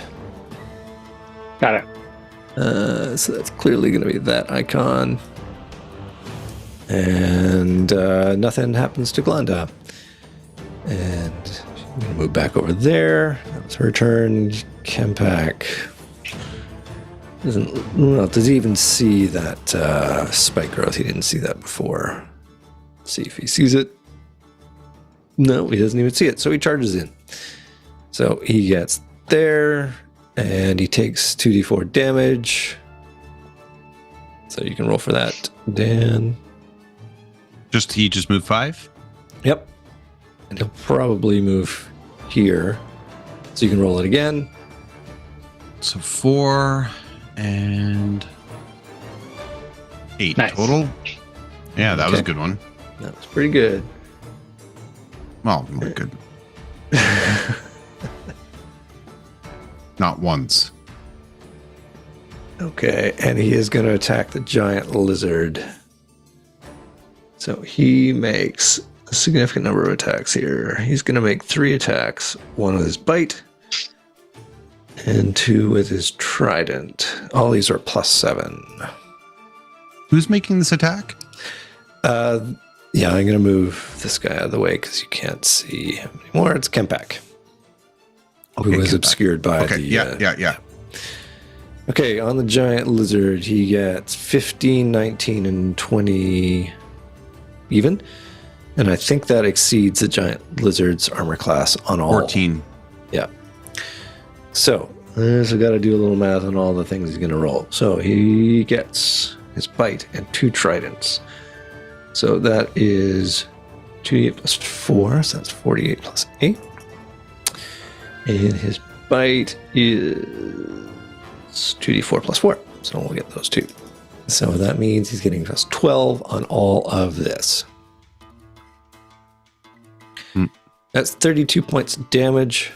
got it. So that's clearly going to be that icon. And nothing happens to Glenda. And she's going to move back over there. That was her turn. Kempak does he even see that spike growth? He didn't see that before. Let's see if he sees it. No, he doesn't even see it. So he charges in. So he gets there, and he takes 2d4 damage. So you can roll for that, Dan. He just moved 5? Yep. And he'll probably move here. So you can roll it again. So 4 and 8 Nice. total. Yeah, that was a Okay. good one. That was pretty good. Well, not good. Not once. Okay, and he is going to attack the giant lizard. So he makes a significant number of attacks here. He's going to make 3 attacks. 1 with his bite, and 2 with his trident. All these are +7. Who's making this attack? Yeah, I'm going to move this guy out of the way because you can't see him anymore. It's Kempak, who is Kempak. obscured by Okay, the... yeah. Okay, on the giant lizard, he gets 15, 19, and 20 even. And I think that exceeds the giant lizard's armor class on all. 14. Yeah. So, so got to do a little math on all the things he's going to roll. So he gets his bite and 2 tridents. So that is 2d8 plus 4, so that's 48 plus 8. And his bite is 2d4 plus 4, so we'll get those 2. So that means he's getting plus 12 on all of this. That's 32 points of damage.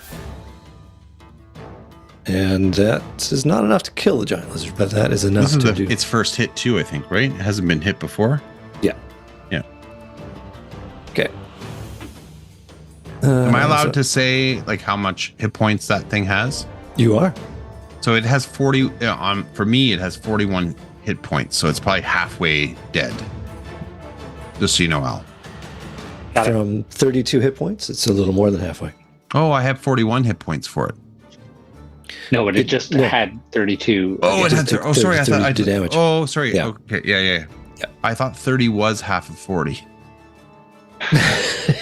And that is not enough to kill the giant lizard, but that is enough This is to do. its first hit too, I think, right? It hasn't been hit before. Yeah. Yeah. Okay. Am I allowed so to say like how much hit points that thing has? You are. So it has 40 for me it has 41 hit points, so it's probably halfway dead. Just so you know, Al. Got it. From 32 hit points, it's a little more than halfway. Oh, I have 41 hit points for it. No, but it just had 32. Oh, it had just oh, sorry. I thought I did damage. Oh, sorry. Yeah. Okay. Yeah. I thought 30 was half of 40.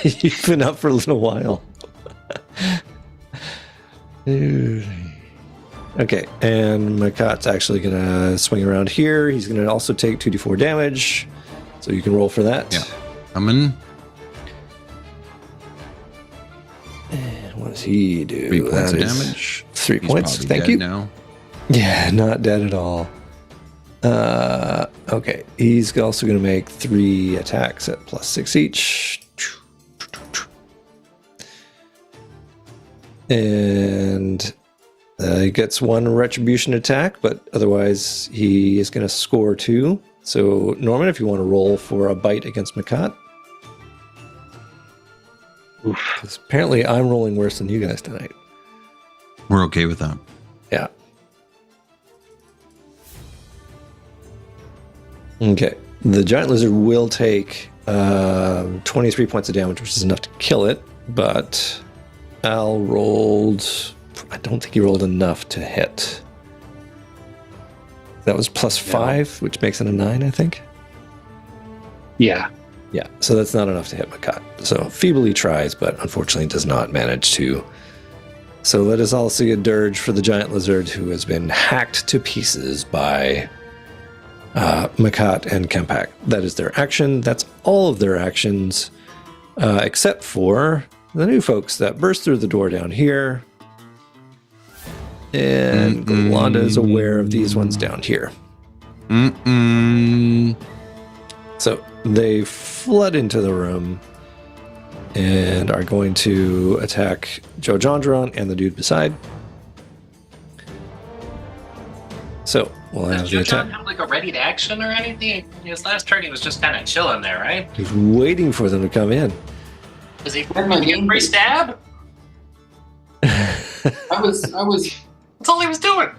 You've been up for a little while. Okay, and Makat's actually going to swing around here. He's going to also take 2d4 damage. So you can roll for that. Yeah. Coming. And what does he do? 3 points That of is damage. 3 He's points. probably Thank dead you. Now. Yeah, not dead at all. Okay, he's also going to make 3 attacks at +6 each. And he gets 1 retribution attack, but otherwise he is going to score 2. So, Norman, if you want to roll for a bite against Makat. Because apparently I'm rolling worse than you guys tonight. We're okay with that. Yeah. Okay. The giant lizard will take 23 points of damage, which is enough to kill it, but Al rolled... I don't think he rolled enough to hit. That was +5, which makes it a 9, I think. Yeah. Yeah, so that's not enough to hit Makat. So feebly tries, but unfortunately does not manage to. So let us all see a dirge for the giant lizard who has been hacked to pieces by Makat and Kempak. That is their action. That's all of their actions, except for the new folks that burst through the door down here. And Golanda is aware of these ones down here. So they flood into the room and are going to attack Jojandron and the dude beside. So we'll have Does the John attack. have like a ready to action or anything? His last turn he was just kind of chilling there, right? He's waiting for them to come in. Was he Where'd my getting free stab? I was That's all he was doing.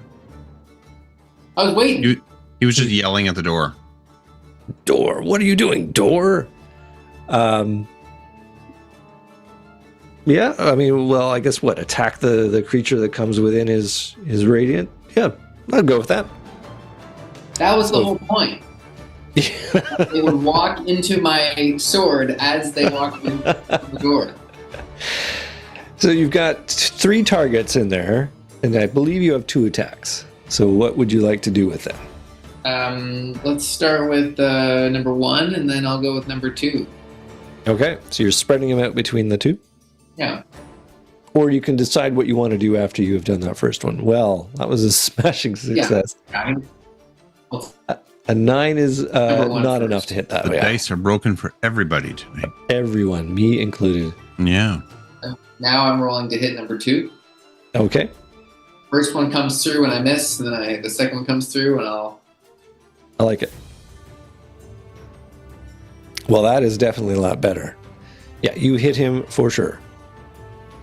waiting. He was just yelling at the door. Door, what are you doing, door? Yeah, I mean, well, I guess what? Attack the creature that comes within his radiant? Yeah, I'd go with that. That was the whole point. They would walk into my sword as they walked in the door. So you've got 3 targets in there, and I believe you have 2 attacks. So what would you like to do with them? Let's start with number 1, and then I'll go with number 2. Okay, so you're spreading them out between the 2? Yeah. Or you can decide what you want to do after you have done that first one. Well, that was a smashing success. Yeah. A 9 is Number 1 not first. enough to hit that. The Yeah. dice are broken for everybody tonight. Everyone, me included. Yeah. Now I'm rolling to hit number 2. Okay. First one comes through and I miss, and then the second one comes through and I'll... I like it. Well, that is definitely a lot better. Yeah, you hit him for sure.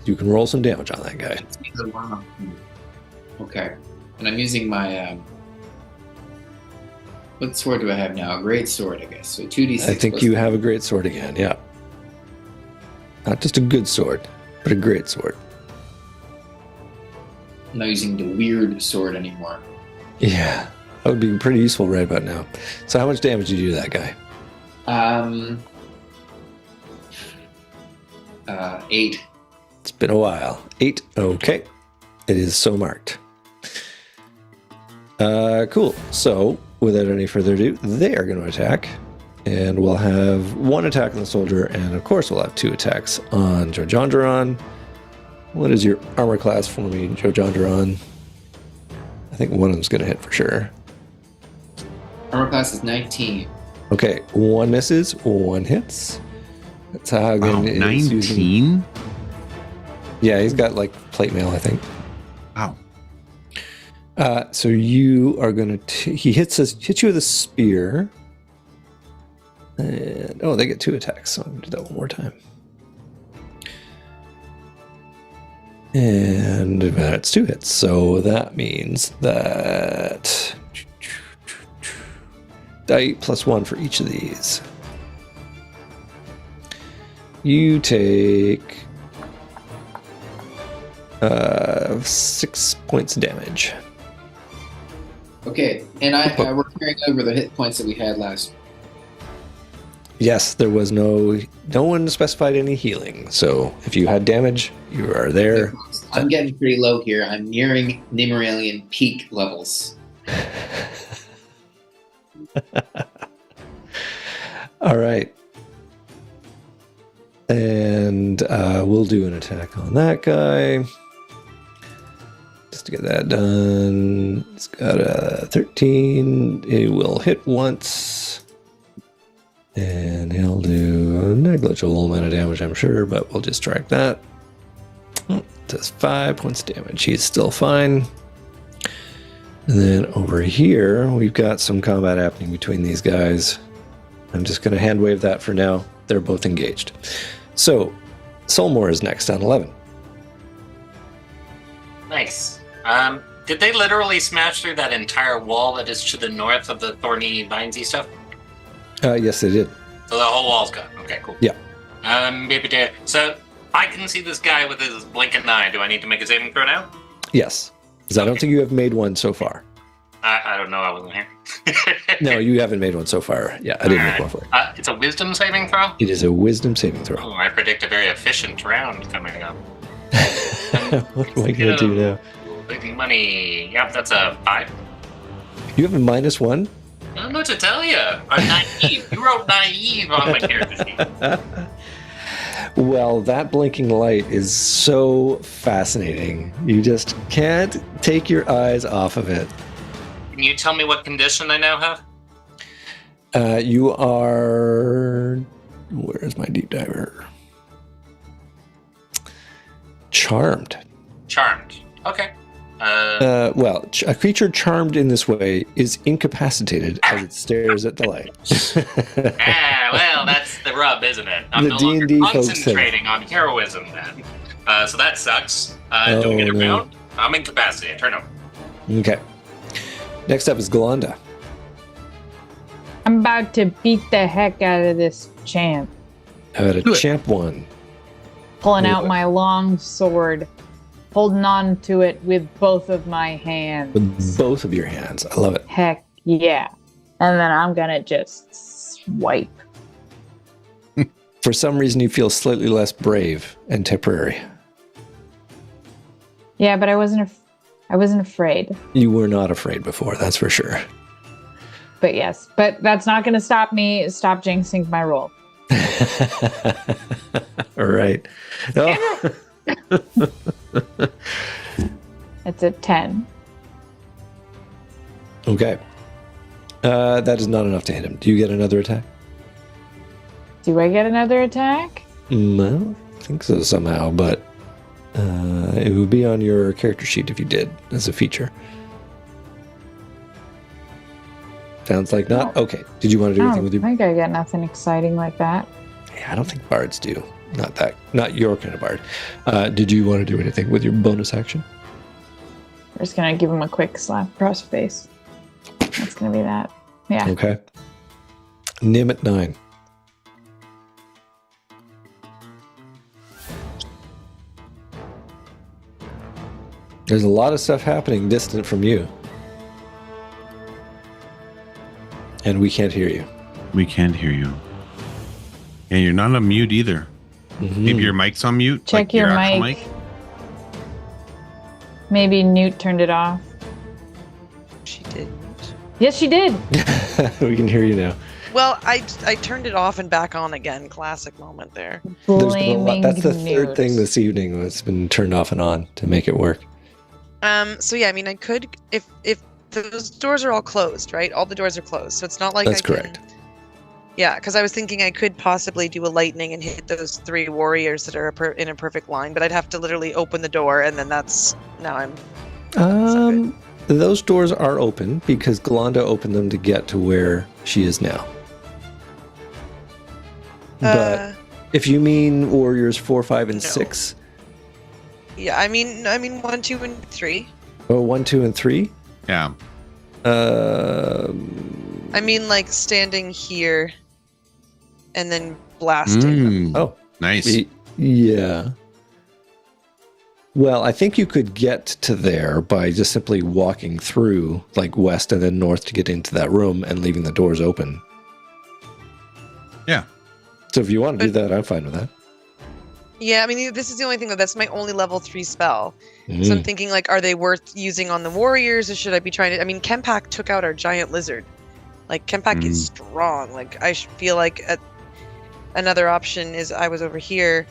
You can roll some damage on that guy. Okay. And I'm using my... what sword do I have now? A great sword, I guess. So 2d6. I think plus you have a great sword again, yeah. Not just a good sword, but a great sword. I'm not using the weird sword anymore. Yeah, that would be pretty useful right about now. So how much damage did you do to that guy? 8. It's been a while. 8, okay. It is so marked. Cool. So, without any further ado, they are going to attack. And we'll have 1 attack on the soldier, and of course we'll have 2 attacks on Jojandron. What is your armor class for me, Jojandron? I think one of them's going to hit for sure. Armor class is 19. Okay, 1 misses, 1 hits. That's how Wow, good it is using- 19? Yeah, he's got like plate mail, I think. Wow. So you are going to... He hits you with a spear. And, oh, they get 2 attacks, so I'm going to do that one more time. And that's 2 hits. So that means that die +1 for each of these. You take 6 points of damage. Okay, and we're carrying over the hit points that we had last. Yes, there was no one specified any healing. So if you had damage, you are there. I'm getting pretty low here. I'm nearing Nemeralian peak levels. All right. And we'll do an attack on that guy. Just to get that done. It's got a 13. It will hit once. And he'll do a negligible amount of damage, I'm sure, but we'll just track that. It does 5 points of damage. He's still fine. And then over here, we've got some combat happening between these guys. I'm just going to hand wave that for now. They're both engaged. So, Solmore is next on 11. Nice. Did they literally smash through that entire wall that is to the north of the thorny, vinesy stuff? Yes, they did. So the whole wall's gone. Okay, cool. Yeah. So I can see this guy with his blinking eye. Do I need to make a saving throw now? Yes. Because I don't think you have made one so far. I don't know. I wasn't here. No, you haven't made one so far. Yeah, I didn't make one for you. It's a wisdom saving throw? It is a wisdom saving throw. Oh, I predict a very efficient round coming up. What am I going to do now? Big money. Yep, that's a 5. You have a -1? I don't know what to tell you. I'm naive. You wrote naive on my character sheet. Well, that blinking light is so fascinating. You just can't take your eyes off of it. Can you tell me what condition I now have? You are... Where's my deep diver? Charmed. Charmed. Okay. Well, a creature charmed in this way is incapacitated as it stares at the light. Well, that's the rub, isn't it? I'm The no longer D&D folks concentrating on heroism then. So that sucks. Do we get a round? I'm incapacitated. Turn over. Okay. Next up is Galanda. I'm about to beat the heck out of this champ. How about a champ 1? Pulling out my long sword, holding on to it with both of my hands. With both of your hands. I love it. Heck yeah. And then I'm gonna just swipe. For some reason, you feel slightly less brave and temporary. Yeah, but I wasn't afraid. You were not afraid before, that's for sure. But yes, but that's not gonna stop jinxing my roll. All right. Oh. It's a 10. Okay. That is not enough to hit him. Do you get another attack? Do I get another attack? I don't think so somehow, but it would be on your character sheet if you did, as a feature. Sounds like not. Okay. Did you want to do anything with your... I think I get nothing exciting like that. Yeah, I don't think bards do. Not your kind of bard. Did you want to do anything with your bonus action? We're just gonna give him a quick slap across the face. That's gonna be that. Yeah. Okay. Nim at 9. There's a lot of stuff happening distant from you. And we can't hear you. We can't hear you. And you're not on mute either. Mm-hmm. Maybe your mic's on mute. Check like your actual mic. Maybe Newt turned it off. She didn't. Yes, she did. We can hear you now. Well, I turned it off and back on again. Classic moment there. There's been a lot. Blaming That's the third Newt. thing this evening that's been turned off and on to make it work. So yeah, I mean, I could if those doors are all closed, right? All the doors are closed, so it's not like That's I can, correct. Yeah, because I was thinking I could possibly do a lightning and hit those 3 warriors that are in a perfect line, but I'd have to literally open the door, and then Those doors are open because Galanda opened them to get to where she is now. But if you mean warriors 4, 5, and No. 6, yeah, I mean 1, 2, and 3. oh, 1, 2, and 3. Yeah. I mean, like standing here and then blasting them. Oh, Nice. Yeah. Well, I think you could get to there by just simply walking through, like west and then north to get into that room and leaving the doors open. Yeah. So if you want to do that, I'm fine with that. Yeah, I mean, this is the only thing that's my only level 3 spell. So I'm thinking, like, are they worth using on the warriors, or should I be trying to? I mean, Kempak took out our giant lizard. Like, Kempak is strong. Like, I feel like another option is I was over here,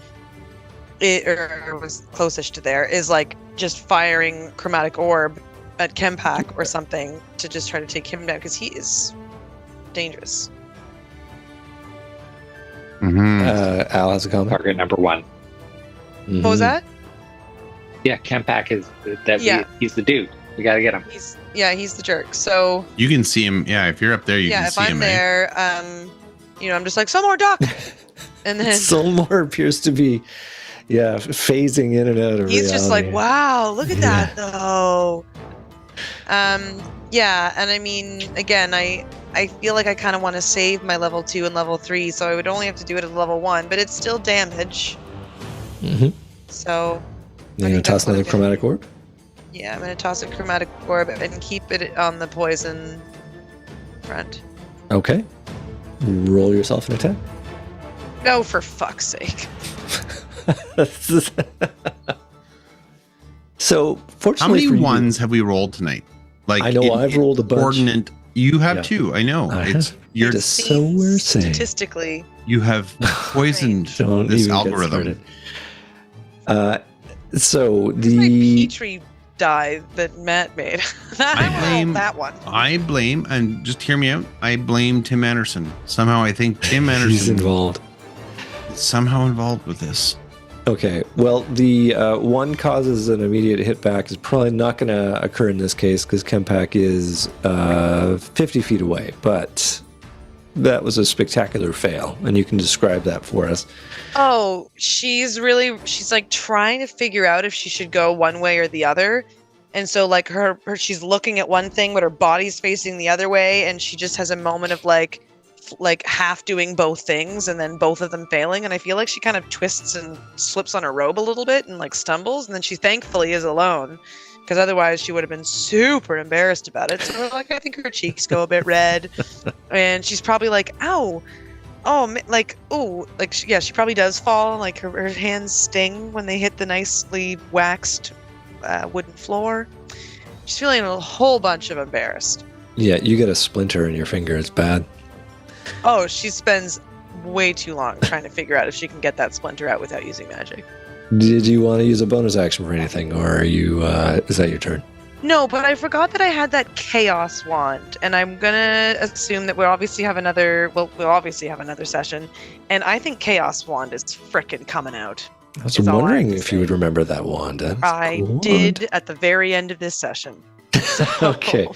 or was closest to there, is like just firing chromatic orb at Kempak or something to just try to take him down because he is dangerous. Al has a comment. Target number 1. Mhm. What was that? Yeah, Kempak is that. Yeah. He's the dude. We gotta get him. He's the jerk. So You can see him. Yeah, if you're up there, you can if see I'm him. there, I'm just like, some more duck, and then Solmore appears to be, phasing in and out of he's just like, reality. wow, look at that though. And I mean, again, I feel like I kind of want to save my level 2 and level 3, so I would only have to do it at level 1, but it's still damage. Mm-hmm. So You're I going think to toss that's what another I'm gonna chromatic do. orb? Yeah, I'm gonna toss a chromatic orb and keep it on the poison front. Okay. Roll yourself an attack. No, for fuck's sake. So, How fortunately many for you- ones have we rolled tonight? Like I know I've rolled a bunch. Coordinate. You have Yeah. too. I know. I It's have. you're. Just so we're saying. Statistically, You have poisoned Don't this even get algorithm. started. So it's my the Petri die that Matt made. I blame- that one. I blame, and just hear me out. I blame Tim Anderson. Somehow, I think Tim he's Anderson involved. is somehow involved with this. Okay, well, the one causes an immediate hit back is probably not going to occur in this case because Kempak is 50 feet away, but that was a spectacular fail, and you can describe that for us. Oh, she's like trying to figure out if she should go one way or the other. And so like her she's looking at one thing, but her body's facing the other way. And she just has a moment of like half doing both things and then both of them failing. And I feel like she kind of twists and slips on her robe a little bit and like stumbles. And then she thankfully is alone, because otherwise she would have been super embarrassed about it. So like I think her cheeks go a bit red, and she's probably like, ow. Oh, like, ooh, like, she probably does fall. Like, her hands sting when they hit the nicely waxed wooden floor. She's feeling a whole bunch of embarrassed. Yeah, you get a splinter in your finger. It's bad. Oh, she spends way too long trying to figure out if she can get that splinter out without using magic. Did you want to use a bonus action for anything, or are you? Is that your turn? No, but I forgot that I had that chaos wand, and I'm gonna assume that we'll obviously have another session, and I think chaos wand is frickin' coming out. I was It's all I wondering have to if you say. would remember that wand. That's I cool did at the very end of this session. So- Okay.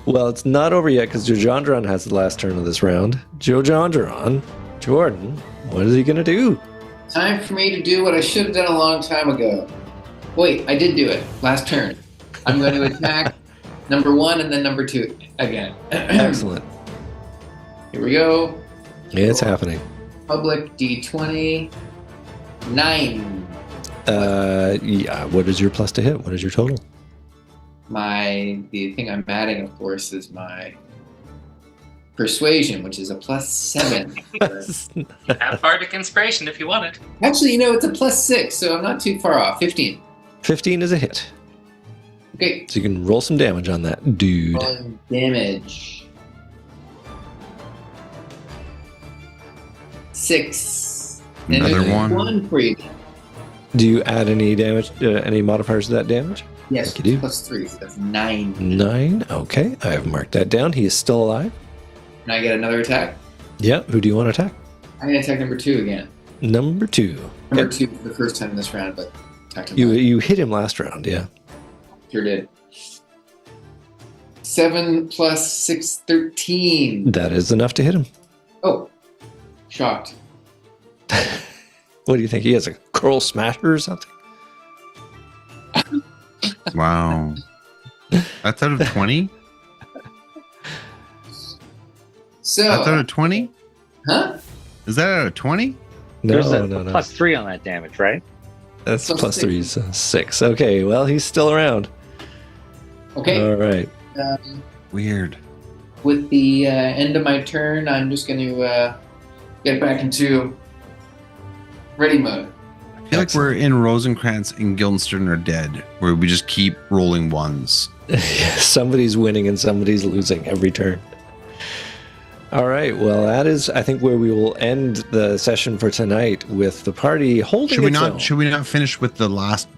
Well, it's not over yet because Jojandron has the last turn of this round. Jojandron, Jordan, what is he going to do? Time for me to do what I should have done a long time ago. Wait, I did do it. Last turn. I'm going to attack number 1 and then number 2 again. Excellent. Here we go. It's happening. Public D20. 9. Yeah. What is your plus to hit? What is your total? The thing I'm adding, of course, is my persuasion, which is a +7. Have bardic inspiration if you want it. Actually, it's a +6, so I'm not too far off. 15. 15 is a hit. Okay. So you can roll some damage on that, dude. Rolling damage. 6. And Another there's one. 1 for you. Do you add any damage, any modifiers to that damage? Yes, Thank you, dude. +3, so that's 9. 9. Okay, I have marked that down. He is still alive. Can I get another attack? Yeah. Who do you want to attack? I'm going to attack number 2 again. Number 2. Number Okay. 2 for the first time in this round, but attacked him You back. you hit him last round, yeah. Sure did. 7 + 6, 13. That is enough to hit him. Oh, shocked. What do you think? He has a curl smasher or something? Wow. That's out of 20? So, That's out of 20? huh? Is that out of 20? There's a No. +3 on that damage, right? That's Plus plus six. 3 is 6. Okay, well, he's still around. Okay. All right. Weird. With the end of my turn, I'm just going to get back into ready mode. I feel like we're in Rosencrantz and Guildenstern are dead, where we just keep rolling ones. Somebody's winning and somebody's losing every turn. All right. Well, that is, I think, where we will end the session for tonight with the party holding Should we its not? own. Should we not finish with the last,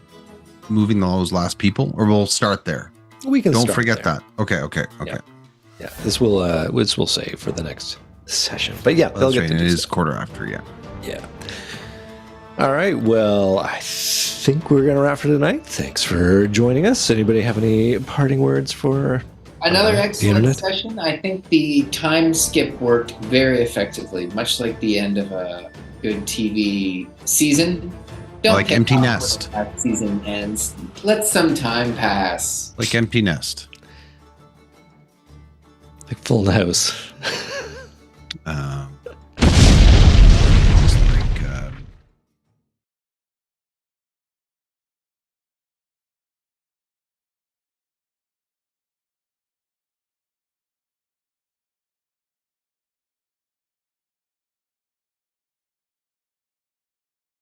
moving those last people, or we'll start there? We can Don't start forget there. that. Okay. Yeah, this will save for the next session. But yeah, they'll That's get right. to It do is stuff. quarter after. Yeah. Yeah. All right. Well, I think we're going to wrap for tonight. Thanks for joining us. Anybody have any parting words for Another the excellent internet? session. I think the time skip worked very effectively, much like the end of a good TV season. Don't Like get Empty off Nest. when that season ends. Let some time pass. Like Empty Nest. Like Full House?